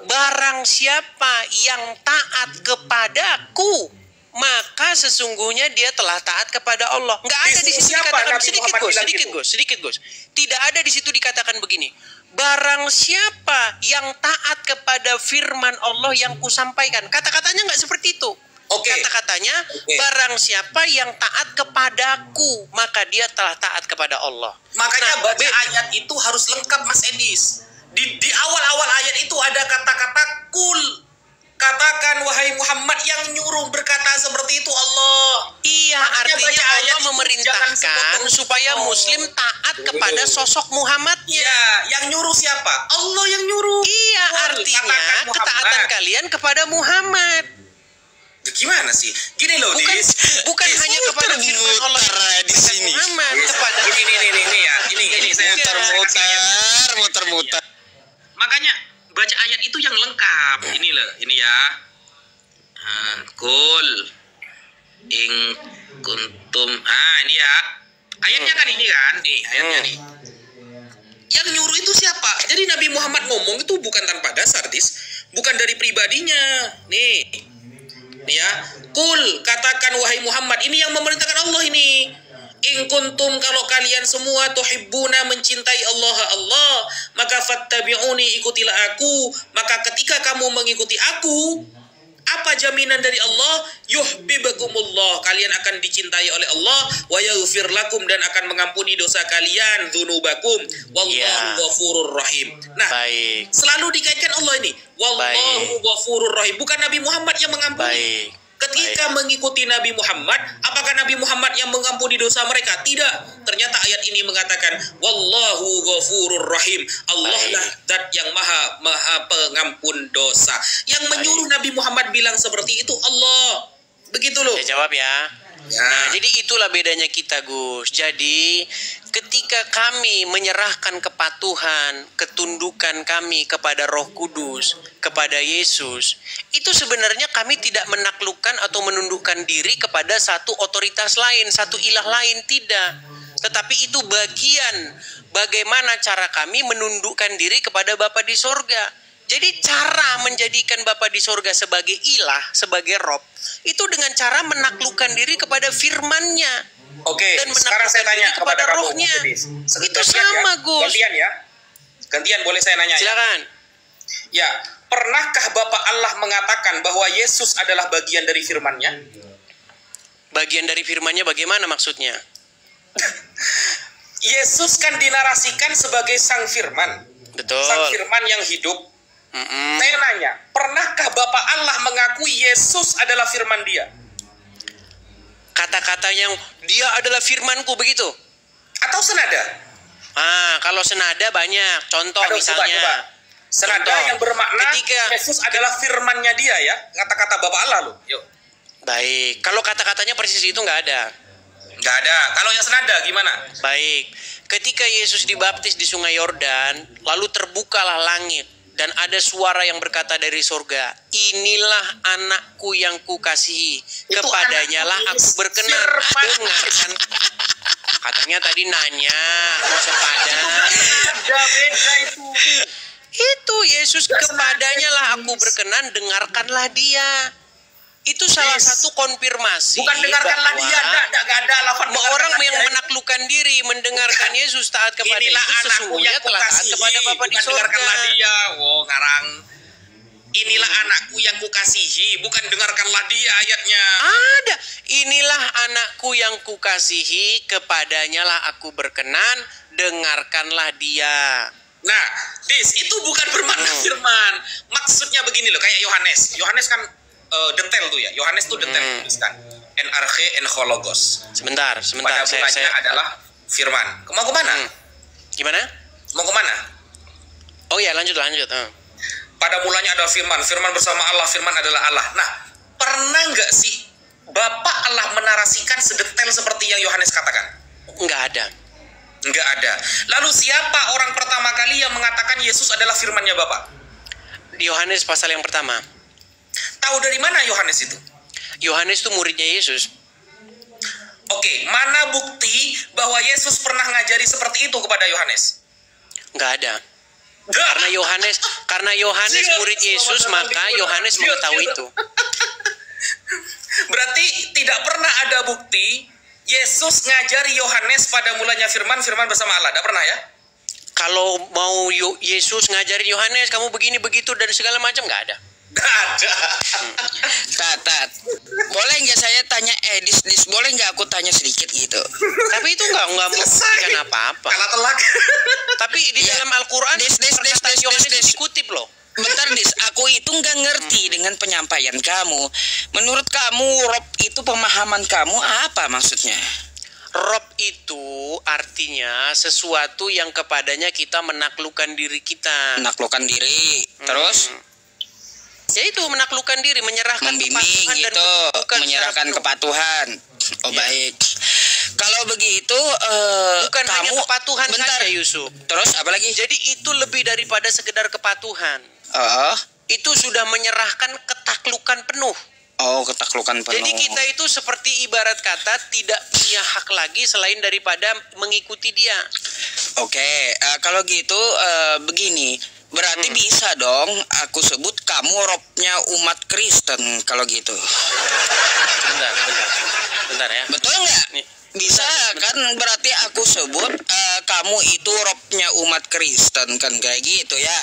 barang siapa yang taat kepadaku, maka sesungguhnya dia telah taat kepada Allah. Nggak ada di situ dikatakan, sedikit Gus. Tidak ada di situ dikatakan begini. Barang siapa yang taat kepada firman Allah yang kusampaikan. Kata-katanya nggak seperti itu. Kata-katanya, barang siapa yang taat kepadaku, maka dia telah taat kepada Allah.
Makanya baca ayat itu harus lengkap, Mas Edis. Di awal-awal ayat itu ada kata-kata kul. Katakan wahai Muhammad, yang nyuruh berkata seperti itu Allah.
Iya, artinya Allah memerintahkan supaya Muslim taat kepada sosok Muhammadnya.
Ya, yang nyuruh siapa? Allah yang nyuruh.
Iya, artinya ketaatan kalian kepada Muhammad.
Gimana sih? Gini loh,
bukan hanya kepada firman Allah
di sini.
Muhammad, kepada
ini ya. Ini saya
muter-muter.
Makanya baca ayat itu yang lengkap. Ini loh, ini ya. Kul ing kuntum. Ini ya. Ayatnya kan ini kan? Nih, ayatnya nih. Yang nyuruh itu siapa? Jadi Nabi Muhammad ngomong itu bukan tanpa dasar, bukan dari pribadinya. Nih ya, kul, katakan wahai Muhammad, ini yang memerintahkan Allah ini. In kuntum, kalau kalian semua tuhibbuna, mencintai Allah, maka fattabi'uni, ikutilah aku. Maka ketika kamu mengikuti aku, apa jaminan dari Allah? Yuhibbukumullah, kalian akan dicintai oleh Allah, wa yaghfir lakum, dan akan mengampuni dosa kalian, dzunubakum, wallahu ghafurur rahim. Nah, selalu dikaitkan Allah ini, wallahu ghafurur rahim, bukan Nabi Muhammad yang mengampuni. Ketika mengikuti Nabi Muhammad, apakah Nabi Muhammad yang mengampuni dosa mereka? Tidak. Ternyata ayat ini mengatakan wallahu ghafurur rahim. Allah lah zat yang maha pengampun dosa. Yang menyuruh Nabi Muhammad bilang seperti itu Allah. Begitu loh.
Saya jawab ya. Nah, jadi itulah bedanya kita, Gus. Jadi ketika kami menyerahkan kepatuhan, ketundukan kami kepada Roh Kudus, kepada Yesus, itu sebenarnya kami tidak menaklukkan atau menundukkan diri kepada satu otoritas lain, satu ilah lain, tidak. Tetapi itu bagian bagaimana cara kami menundukkan diri kepada Bapa di sorga. Jadi cara menjadikan Bapa di sorga sebagai ilah, sebagai Rob, itu dengan cara menaklukkan diri kepada firman-Nya.
Oke,
dan
sekarang saya tanya
kepada
kamu,
rohnya. Itu
Gantian
sama,
ya?
Gus.
Gantian ya. Gantian boleh saya nanya?
Silakan.
Ya, pernahkah Bapak Allah mengatakan bahwa Yesus adalah bagian dari firman-Nya?
Bagian dari firman-Nya bagaimana maksudnya?
Yesus kan dinarasikan sebagai sang firman.
Betul.
Sang firman yang hidup. Saya nanya, pernahkah Bapak Allah mengakui Yesus adalah firman Dia?
Kata-kata yang dia adalah firmanku begitu?
Atau senada?
Kalau senada banyak. Contoh misalnya.
Coba. Senada
contoh,
yang bermakna
ketika
Yesus adalah firman-Nya Dia ya. Kata-kata Bapak Allah loh. Yuk.
Baik. Kalau kata-katanya persis itu nggak ada.
Nggak ada. Kalau yang senada gimana?
Baik. Ketika Yesus dibaptis di Sungai Yordan, lalu terbukalah langit. Dan ada suara yang berkata dari surga, inilah anakku yang kukasihi, kepadanya lah aku berkenan. Dengarkan. Katanya tadi nanya, mau sepadan.
Beda itu.
Itu Yesus, kepadanya lah aku berkenan, dengarkanlah dia. Itu salah satu konfirmasi.
Bukan dengarkanlah dia, enggak ada lafaz
orang yang menaklukkan diri mendengarkan Yesus, taat kepada
inilah
Yesus, sesungguhnya telah taat kepada Bapa di surga.
Dengarkanlah dia. Ngarang. Inilah anakku yang kukasihi, bukan dengarkanlah dia ayatnya.
Ada. Inilah anakku yang kukasihi, kepadanya lah aku berkenan, dengarkanlah dia.
Nah, itu bukan bermakna firman. Maksudnya begini loh, kayak Yohanes. Yohanes kan detail tuh ya. Yohanes tuh detail tuliskan. En arche en hologos.
Sebentar.
Pada mulanya adalah firman. Mau kemana?
Gimana?
Mau kemana?
Oh ya, lanjut.
Pada mulanya adalah firman. Firman bersama Allah. Firman adalah Allah. Nah, pernah nggak sih Bapak Allah menarasikan sedetail seperti yang Yohanes katakan?
Nggak ada.
Nggak ada. Lalu siapa orang pertama kali yang mengatakan Yesus adalah firman-Nya Bapak?
Yohanes pasal yang pertama.
Tahu dari mana Yohanes itu?
Yohanes itu muridnya Yesus.
Oke, mana bukti bahwa Yesus pernah ngajari seperti itu kepada Yohanes?
Nggak ada. Karena Yohanes murid Yesus, maka Yohanes mengetahui itu.
Berarti tidak pernah ada bukti Yesus ngajari Yohanes pada mulanya firman bersama Allah. Tidak pernah ya?
Kalau mau Yesus ngajarin Yohanes, kamu begini begitu dan segala macam, nggak ada.
Nggak ada.
Tat, boleh nggak saya tanya Dis, boleh nggak aku tanya sedikit gitu?
Tapi itu nggak membuktikan apa-apa.
Kalah telak.
Tapi di dalam Al-Quran perkataan Yohanes dikutip loh.
Bentar Dis, aku itu nggak ngerti dengan penyampaian kamu. Menurut kamu, Rob itu pemahaman kamu apa maksudnya?
Rob itu artinya sesuatu yang kepadanya kita menaklukkan diri kita.
Menaklukkan diri, terus?
Ya itu menaklukkan diri, menyerahkan
membimbing gitu, menyerahkan kepatuhan.
Ya.
Baik. Kalau begitu,
bukan
kamu
hanya kepatuhan saja, Yusuf.
Terus apa lagi?
Jadi itu lebih daripada sekedar kepatuhan. Itu sudah menyerahkan ketaklukan penuh.
Oh, ketaklukan penuh.
Jadi kita itu seperti ibarat kata tidak punya hak lagi selain daripada mengikuti dia.
Oke, kalau gitu begini. Berarti bisa dong aku sebut kamu Robnya umat Kristen kalau gitu.
Bentar ya.
Betul nggak? Bisa kan, berarti aku sebut kamu itu Robnya umat Kristen kan, kayak gitu ya.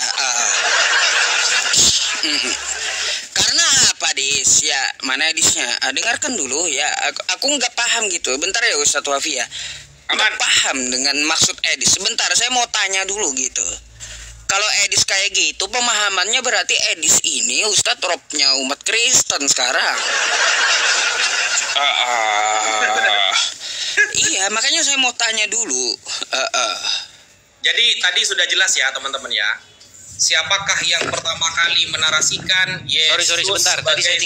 Karena apa Dis? Ya, mana Disnya? Dengarkan dulu ya, aku nggak paham gitu. Bentar ya Ustadz Wafi ya. Nggak paham dengan maksud Edis. Sebentar, saya mau tanya dulu gitu. Kalau Edis kayak gitu, pemahamannya berarti Edis ini Ustadz Robnya umat Kristen sekarang. Iya, makanya saya mau tanya dulu.
Jadi tadi sudah jelas ya teman-teman ya. Siapakah yang pertama kali menarasikan Yesus?
Sorry sebentar. Tadi saya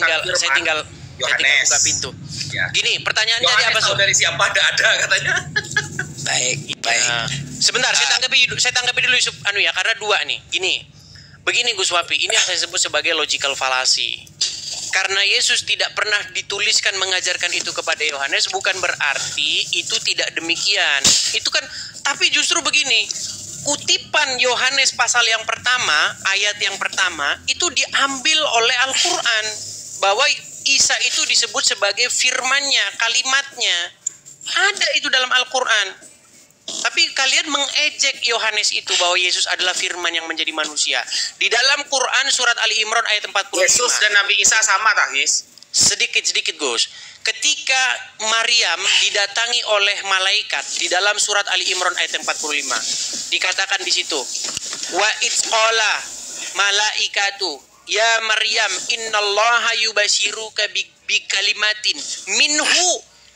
tinggal
Yohanes.
buka pintu.
Ya.
Gini, pertanyaannya
Yohanes
tadi apa
tahu dari siapa? Ada katanya.
Baik.
Sebentar, saya tanggapi dulu Yusuf, karena dua nih. Begini Gus Wapi, ini yang saya sebut sebagai logical fallacy. Karena Yesus tidak pernah dituliskan mengajarkan itu kepada Yohanes, bukan berarti itu tidak demikian. Itu kan, tapi justru begini, kutipan Yohanes pasal yang pertama, ayat yang pertama, itu diambil oleh Al-Quran. Bahwa Isa itu disebut sebagai firman-Nya, kalimatnya. Ada itu dalam Al-Quran. Tapi kalian mengejek Yohanes itu bahwa Yesus adalah firman yang menjadi manusia. Di dalam Quran surat Ali Imran ayat 45.
Yesus dan Nabi Isa sama tak, His?
Sedikit Gus. Ketika Maryam didatangi oleh malaikat di dalam surat Ali Imran ayat 45, dikatakan di situ, wa itqala malaikatu ya Maryam innallaha yubasyiruka bi kalimatin minhu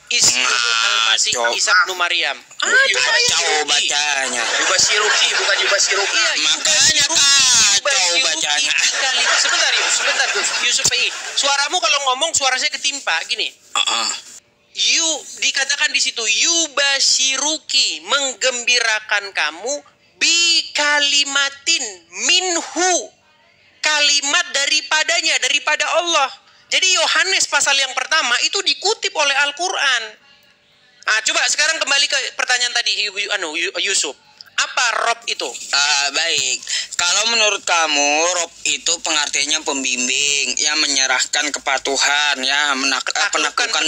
ismuhu al-masih Isa bin Maryam.
Kacau bacanya.
Yubasyiruki bukan yubasyiruki.
Iya,
Makanya kacau bacanya.
Sebentar Gus. Yusuf PI. Suaramu kalau ngomong suara saya ketimpa gini. Dikatakan di situ yubasyiruki, menggembirakan kamu bi kalimatin minhu, kalimat daripada Allah. Jadi Yohanes pasal yang pertama itu dikutip oleh Al-Quran. Nah, coba sekarang kembali ke pertanyaan tadi Yusuf. Apa Rob itu?
Baik. Kalau menurut kamu Rob itu pengertiannya pembimbing, yang menyerahkan kepatuhan, ya penaklukan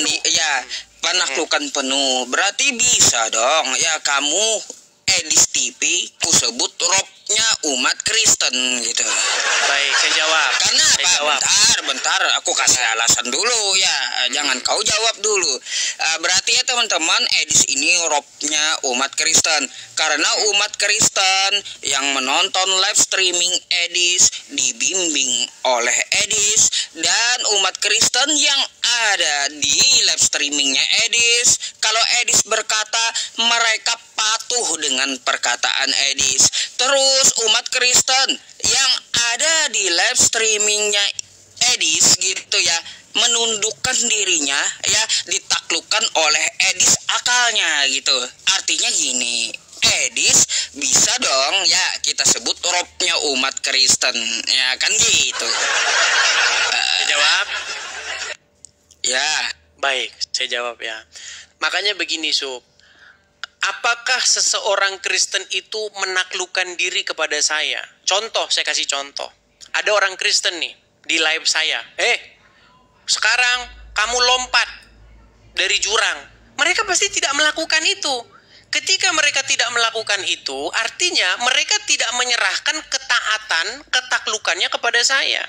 penaklukan penuh. Berarti bisa dong ya kamu Edis TV ku sebut Robnya umat Kristen gitu.
Baik, saya jawab.
Karena apa? Bentar, aku kasih alasan dulu ya. Jangan kau jawab dulu. Berarti ya teman-teman, Edis ini Robnya umat Kristen. Karena umat Kristen yang menonton live streaming Edis dibimbing oleh Edis, dan umat Kristen yang ada di live streamingnya Edis, kalau Edis berkata mereka patuh dengan perkataan Edis. Terus umat Kristen yang ada di live streamingnya Edis gitu ya, menundukkan dirinya ya, ditaklukkan oleh Edis akalnya gitu. Artinya gini, Edis bisa dong ya kita sebut Robnya umat Kristen, ya kan gitu.
Jawab.
Ya.
Baik, saya jawab ya. Makanya begini Sub, apakah seseorang Kristen itu menaklukkan diri kepada saya? Contoh, saya kasih contoh. Ada orang Kristen nih di live saya. Sekarang kamu lompat dari jurang. Mereka pasti tidak melakukan itu. Ketika mereka tidak melakukan itu, artinya mereka tidak menyerahkan ketaklukannya kepada saya.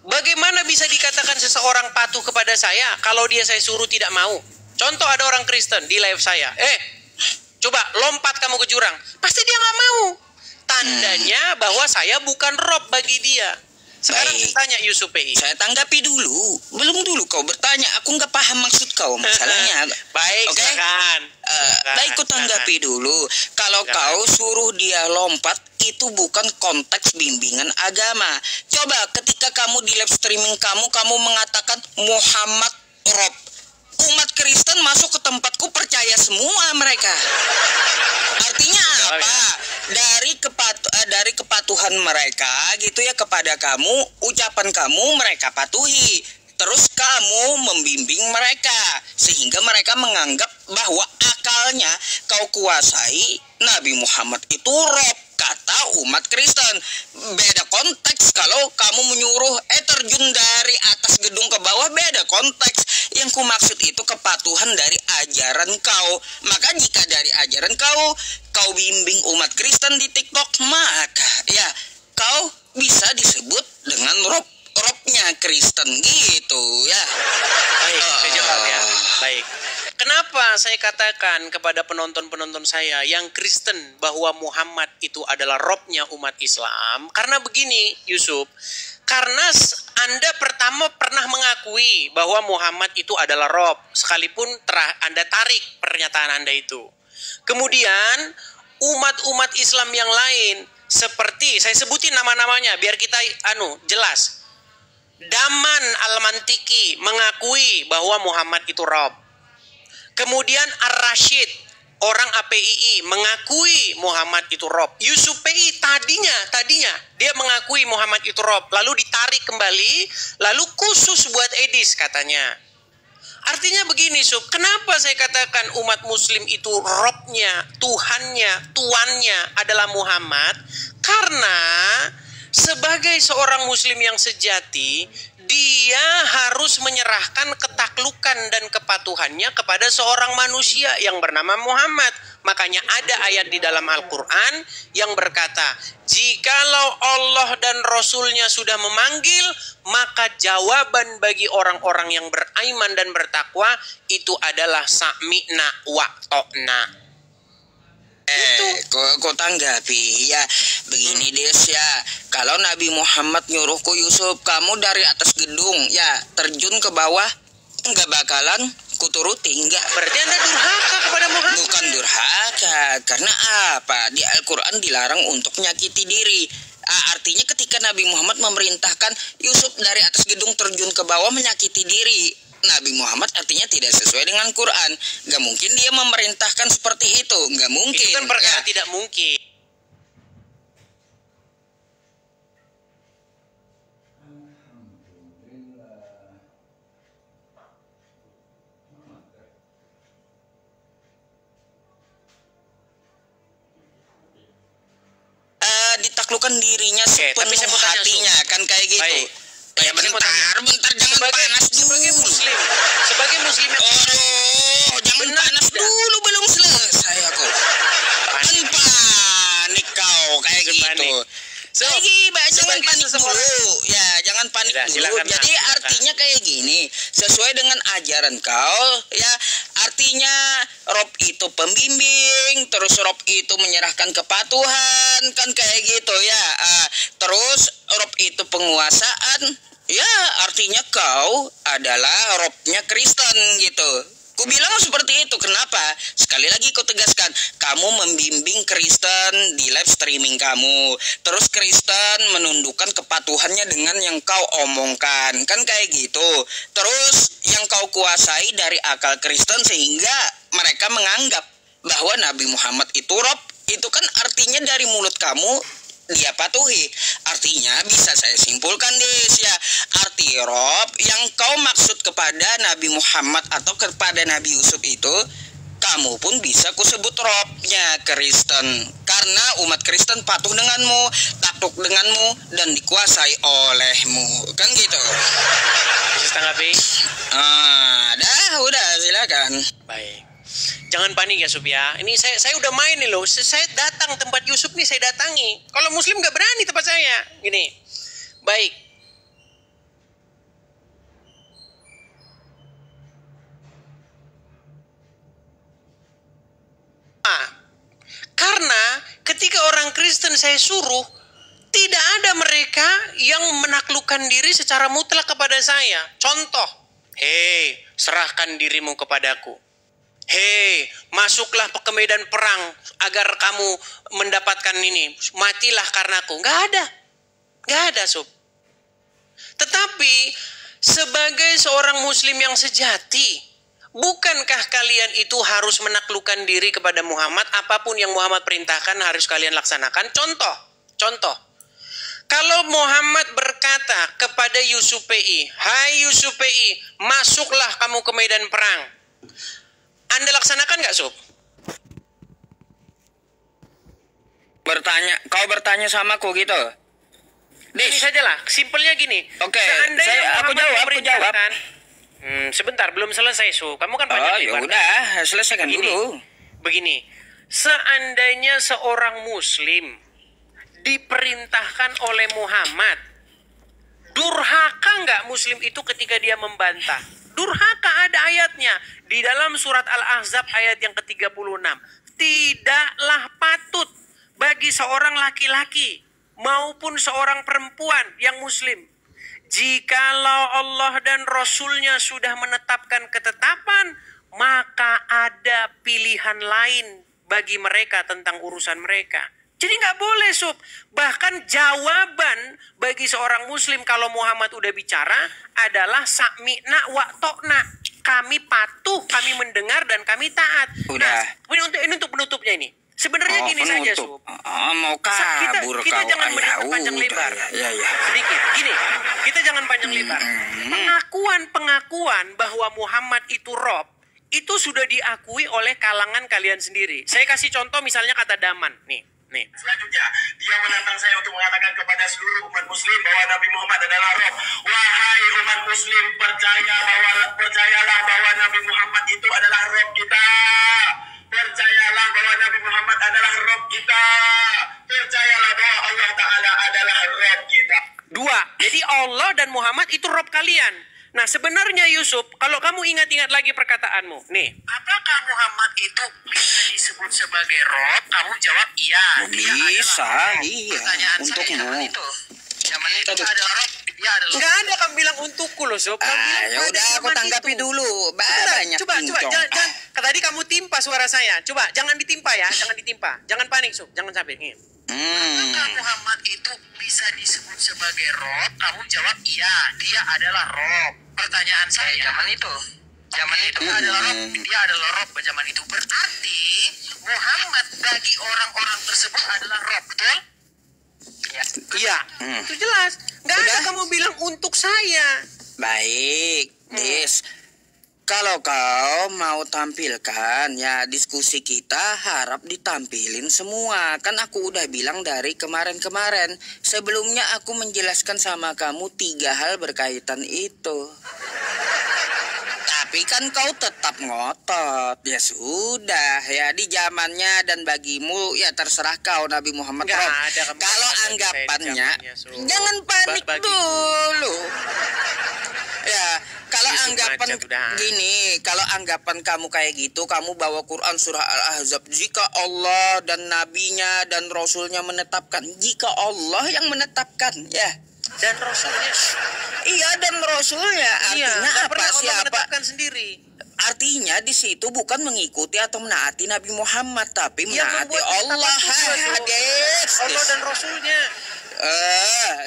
Bagaimana bisa dikatakan seseorang patuh kepada saya kalau dia saya suruh tidak mau? Contoh, ada orang Kristen di live saya. Coba lompat kamu ke jurang. Pasti dia nggak mau. Tandanya bahwa saya bukan Rob bagi dia. Sekarang saya tanya Yusuf PI.
Saya tanggapi dulu. Belum dulu kau bertanya. Aku nggak paham maksud kau masalahnya.
Baik, okay? Silakan.
Baik, kau tanggapi dulu. Kalau kau suruh dia lompat, itu bukan konteks bimbingan agama. Coba ketika kamu di live streaming kamu mengatakan Muhammad Rob. Umat Kristen masuk ke tempatku percaya semua mereka. Artinya apa? Dari kepatuhan mereka gitu ya kepada kamu, ucapan kamu mereka patuhi. Terus kamu membimbing mereka sehingga mereka menganggap bahwa akalnya kau kuasai Nabi Muhammad itu Rob, kata umat Kristen. Beda konteks kalau kamu menyuruh terjun dari atas gedung ke bawah, beda konteks. Yang kumaksud itu kepatuhan dari ajaran kau. Maka jika dari ajaran kau bimbing umat Kristen di TikTok, maka ya kau bisa disebut dengan Robnya Kristen gitu ya.
Baik, saya jawab ya. Baik. Kenapa saya katakan kepada penonton-penonton saya yang Kristen bahwa Muhammad itu adalah Robnya umat Islam? Karena begini Yusuf, karena Anda pertama pernah mengakui bahwa Muhammad itu adalah Rob, sekalipun Anda tarik pernyataan Anda itu. Kemudian umat-umat Islam yang lain, seperti saya sebutin nama-namanya biar kita jelas. Daman Al-Mantiki mengakui bahwa Muhammad itu Rob. Kemudian Ar-Rashid, orang APII, mengakui Muhammad itu Rob. Yusuf PI tadinya dia mengakui Muhammad itu Rob, lalu ditarik kembali, lalu khusus buat Edis katanya. Artinya begini Sub, kenapa saya katakan umat muslim itu Robnya, Tuhannya, tuannya adalah Muhammad? Karena sebagai seorang muslim yang sejati, di dia harus menyerahkan ketaklukan dan kepatuhannya kepada seorang manusia yang bernama Muhammad. Makanya ada ayat di dalam Al-Quran yang berkata, jikalau Allah dan Rasulnya sudah memanggil, maka jawaban bagi orang-orang yang beriman dan bertakwa itu adalah sami'na wa ta'na.
Kok tanggapi ya begini Des ya, kalau Nabi Muhammad nyuruhku Yusuf, kamu dari atas gedung ya terjun ke bawah, nggak bakalan kuturuti, enggak.
Berarti Anda durhaka kepada Muhammad.
Bukan durhaka, karena apa? Di Al-Quran dilarang untuk menyakiti diri. Artinya ketika Nabi Muhammad memerintahkan Yusuf dari atas gedung terjun ke bawah menyakiti diri, Nabi Muhammad artinya tidak sesuai dengan Quran. Gak mungkin dia memerintahkan seperti itu. Gak mungkin.
Itu kan perkara tidak mungkin.
Ditaklukkan dirinya
tapi saya
sepenuh
mau tanya,
hatinya kan kayak gitu.
Baik.
Ya bentar jangan panas dulu.
Sebagai muslim
jangan panas dulu, belum selesai aku. Kan panik kau kayak gitu. Jangan panik dulu. Ya, jangan panik dulu. Jadi artinya kayak gini, sesuai dengan ajaran kau ya, artinya Rob itu pembimbing, terus Rob itu menyerahkan kepatuhan, kan kayak gitu ya. Terus Rob itu penguasaan, ya artinya kau adalah Robnya Kristen gitu. Ku bilang seperti itu. Kenapa? Sekali lagi ku tegaskan, kamu membimbing Kristen di live streaming kamu. Terus Kristen menundukkan kepatuhannya dengan yang kau omongkan. Kan kayak gitu. Terus yang kau kuasai dari akal Kristen sehingga mereka menganggap bahwa Nabi Muhammad itu Rob. Itu kan artinya dari mulut kamu dia patuhi. Artinya bisa saya simpulkan Des ya, arti Rob yang kau maksud kepada Nabi Muhammad atau kepada Nabi Yusuf itu, kamu pun bisa kusebut Robnya Kristen, karena umat Kristen patuh denganmu, takluk denganmu, dan dikuasai olehmu, kan gitu.
Bisa tanggapi?
Udah silakan.
Baik. Jangan panik ya Sup ya. Ini saya udah main nih loh. Saya datang tempat Yusuf nih, saya datangi. Kalau muslim gak berani tempat saya. Gini. Baik. Karena ketika orang Kristen saya suruh, tidak ada mereka yang menaklukkan diri secara mutlak kepada saya. Contoh. Hei, serahkan dirimu kepadaku. Hei, masuklah ke medan perang agar kamu mendapatkan ini. Matilah karenaku. Gak ada Sob. Tetapi sebagai seorang muslim yang sejati, bukankah kalian itu harus menaklukkan diri kepada Muhammad? Apapun yang Muhammad perintahkan harus kalian laksanakan. Contoh. Kalau Muhammad berkata kepada Yusuf PI, hai Yusuf PI, masuklah kamu ke medan perang. Anda laksanakan nggak, Sob?
Kau bertanya sama aku gitu?
Ini sajalah, simpelnya gini.
Oke, aku jawab.
Sebentar, belum selesai, Sob. Kamu kan panjang lebar.
Ya udah, selesaikan dulu.
Begini, seandainya seorang muslim diperintahkan oleh Muhammad, durhaka nggak muslim itu ketika dia membantah? Durhaka, ada ayatnya di dalam surat Al-Ahzab ayat yang ke-36. Tidaklah patut bagi seorang laki-laki maupun seorang perempuan yang muslim, jikalau Allah dan Rasulnya sudah menetapkan ketetapan, maka ada pilihan lain bagi mereka tentang urusan mereka. Jadi nggak boleh, Sob. Bahkan jawaban bagi seorang muslim kalau Muhammad udah bicara adalah sami'na wa ta'na. Kami patuh, kami mendengar, dan kami taat.
Udah.
Nah, ini untuk penutupnya ini. Sebenarnya gini saja, Sob.
Mau kabur
kita
kau.
jangan panjang lebar.
Ya.
Sedikit. Gini, kita jangan panjang lebar. Pengakuan bahwa Muhammad itu Rob, itu sudah diakui oleh kalangan kalian sendiri. Saya kasih contoh misalnya kata Daman. Nih. Nih.
Selanjutnya, dia menantang saya untuk mengatakan kepada seluruh umat muslim bahwa Nabi Muhammad adalah Rob. Wahai umat muslim, percayalah bahwa Nabi Muhammad itu adalah Rob kita. Percayalah bahwa Nabi Muhammad adalah Rob kita. Percayalah bahwa Allah Ta'ala adalah Rob kita.
Dua, jadi Allah dan Muhammad itu Rob kalian. Nah sebenarnya Yusuf, kalau kamu ingat-ingat lagi perkataanmu, nih.
Apakah Muhammad itu bisa disebut sebagai Rob? Kamu jawab iya.
Bisa, iya.
Pertanyaan
Untukmu.
saya zaman itu adalah Rob, dia adalah.
Nggak ada kamu bilang untukku loh, Sob. Kamu bilang
Ya
pada
udah aku
zaman
tanggapi
itu.
dulu.
Sebentar,
Banyak
coba,
pincong.
jangan. Tadi kamu timpa suara saya. Coba, jangan ditimpa ya, jangan ditimpa. Jangan panik, Sob. Jangan sampai.
Apakah Muhammad itu bisa disebut sebagai Rob? Kamu jawab iya, dia adalah Rob. Pertanyaan saya, zaman itu dia adalah Rob, dia adalah Rob zaman itu. Berarti Muhammad bagi orang-orang tersebut adalah Rob, betul?
Iya, itu jelas. Nggak ada
Udah.
kamu bilang untuk saya.
Baik, Dis. Kalau kau mau tampilkan, ya diskusi kita harap ditampilin semua. Kan aku udah bilang dari kemarin-kemarin. Sebelumnya aku menjelaskan sama kamu 3 hal berkaitan itu. Tapi kan kau tetap ngotot. Ya sudah, ya di zamannya dan bagimu ya terserah kau Nabi Muhammad.
Nggak
Rob.
ada kamu
Kalau
katakan saya di
anggapannya,
zamannya, Sob.
jangan panik
Bagiku.
dulu. Ya, kalau
Yusuf
anggapan
macet udah.
gini, kalau anggapan kamu kayak gitu, kamu bawa Quran surah Al-Ahzab. Jika Allah dan nabinya dan rasulnya menetapkan, jika Allah yang menetapkan, ya.
Dan Rasulnya.
Iya, dan rasulnya
Iya,
artinya
nggak
apa?
pernah Allah
Siapa?
menetapkan sendiri.
Artinya di situ bukan mengikuti atau menaati Nabi Muhammad, tapi
Yang
menaati
membuat
Allah.
ketetapan itu,
Hadis.
Allah dan Rasulnya.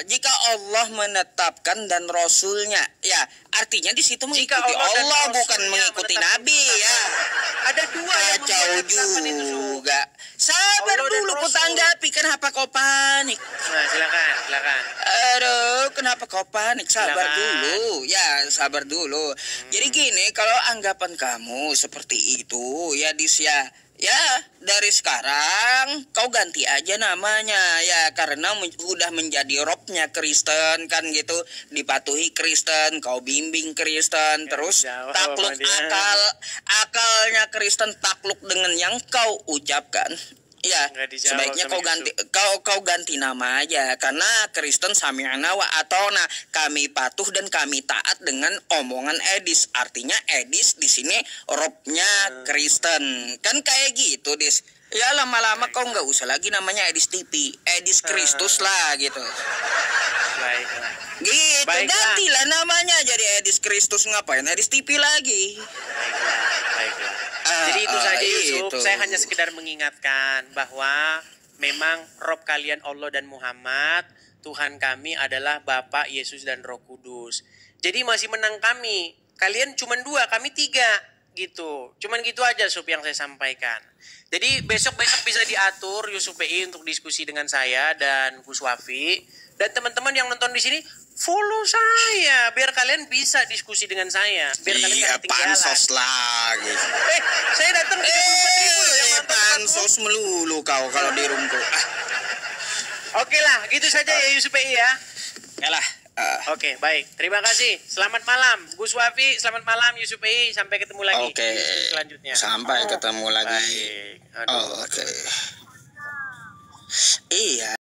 Jika Allah menetapkan dan Rasulnya, ya artinya di situ mengikuti
Jika Allah dan
Allah bukan
Rasulnya
mengikuti
menetapkan
Nabi
ketetapan.
ya.
Ada dua yang
Kacau
membuat ketetapan itu, Sob.
juga. Sabar
Allah dan
dulu, kau
Rasul.
tanggapi. Kenapa kau panik?
Nah, silakan.
Aduh, kenapa kau panik? Sabar
Silakan.
dulu. Ya, sabar dulu. Jadi gini, kalau anggapan kamu seperti itu, ya ya dari sekarang kau ganti aja namanya ya, karena udah menjadi robnya Kristen kan gitu, dipatuhi Kristen, kau bimbing Kristen, terus
jawab
takluk
sama dia.
akalnya Kristen takluk dengan yang kau ucapkan. Ya,
Nggak dijawab
sebaiknya
sama
kau ganti kau ganti nama aja, karena Kristen sami'na wa atona, kami patuh dan kami taat dengan omongan Edis. Artinya Edis di sini robnya Kristen. Kan kayak gitu, Dis. Ya lama-lama kau nggak usah lagi namanya Edis TV, Edis Kristus lah gitu.
Baiklah.
Gitu,
Baiklah.
gantilah namanya jadi Edis Kristus, ngapain Edis TV lagi?
Baiklah. Jadi itu saja Yusuf,
itu.
saya hanya sekedar mengingatkan bahwa memang Rob kalian Allah dan Muhammad, Tuhan kami adalah Bapa, Yesus dan Roh Kudus. Jadi masih menang kami. Kalian cuma 2, kami 3 gitu. Cuman gitu aja Yusuf yang saya sampaikan. Jadi besok-besok bisa diatur Yusuf PI untuk diskusi dengan saya dan Gus Wafi. Dan teman-teman yang nonton di sini follow saya biar kalian bisa diskusi dengan saya. Biar kalian
Iya,
nggak ketinggalan.
pansos lagi.
Saya datang 34.000 loh yang nonton
Pansos melulu kau kalau di roomku.
Oke lah, gitu saja ya Yusuf PI ya.
Yalah.
Oke, baik. Terima kasih. Selamat malam Gus Wafi, selamat malam Yusuf PI. Sampai ketemu lagi
Oke.
di diskusi selanjutnya.
Sampai ketemu lagi.
Baik. Aduh.
Oke. Iya.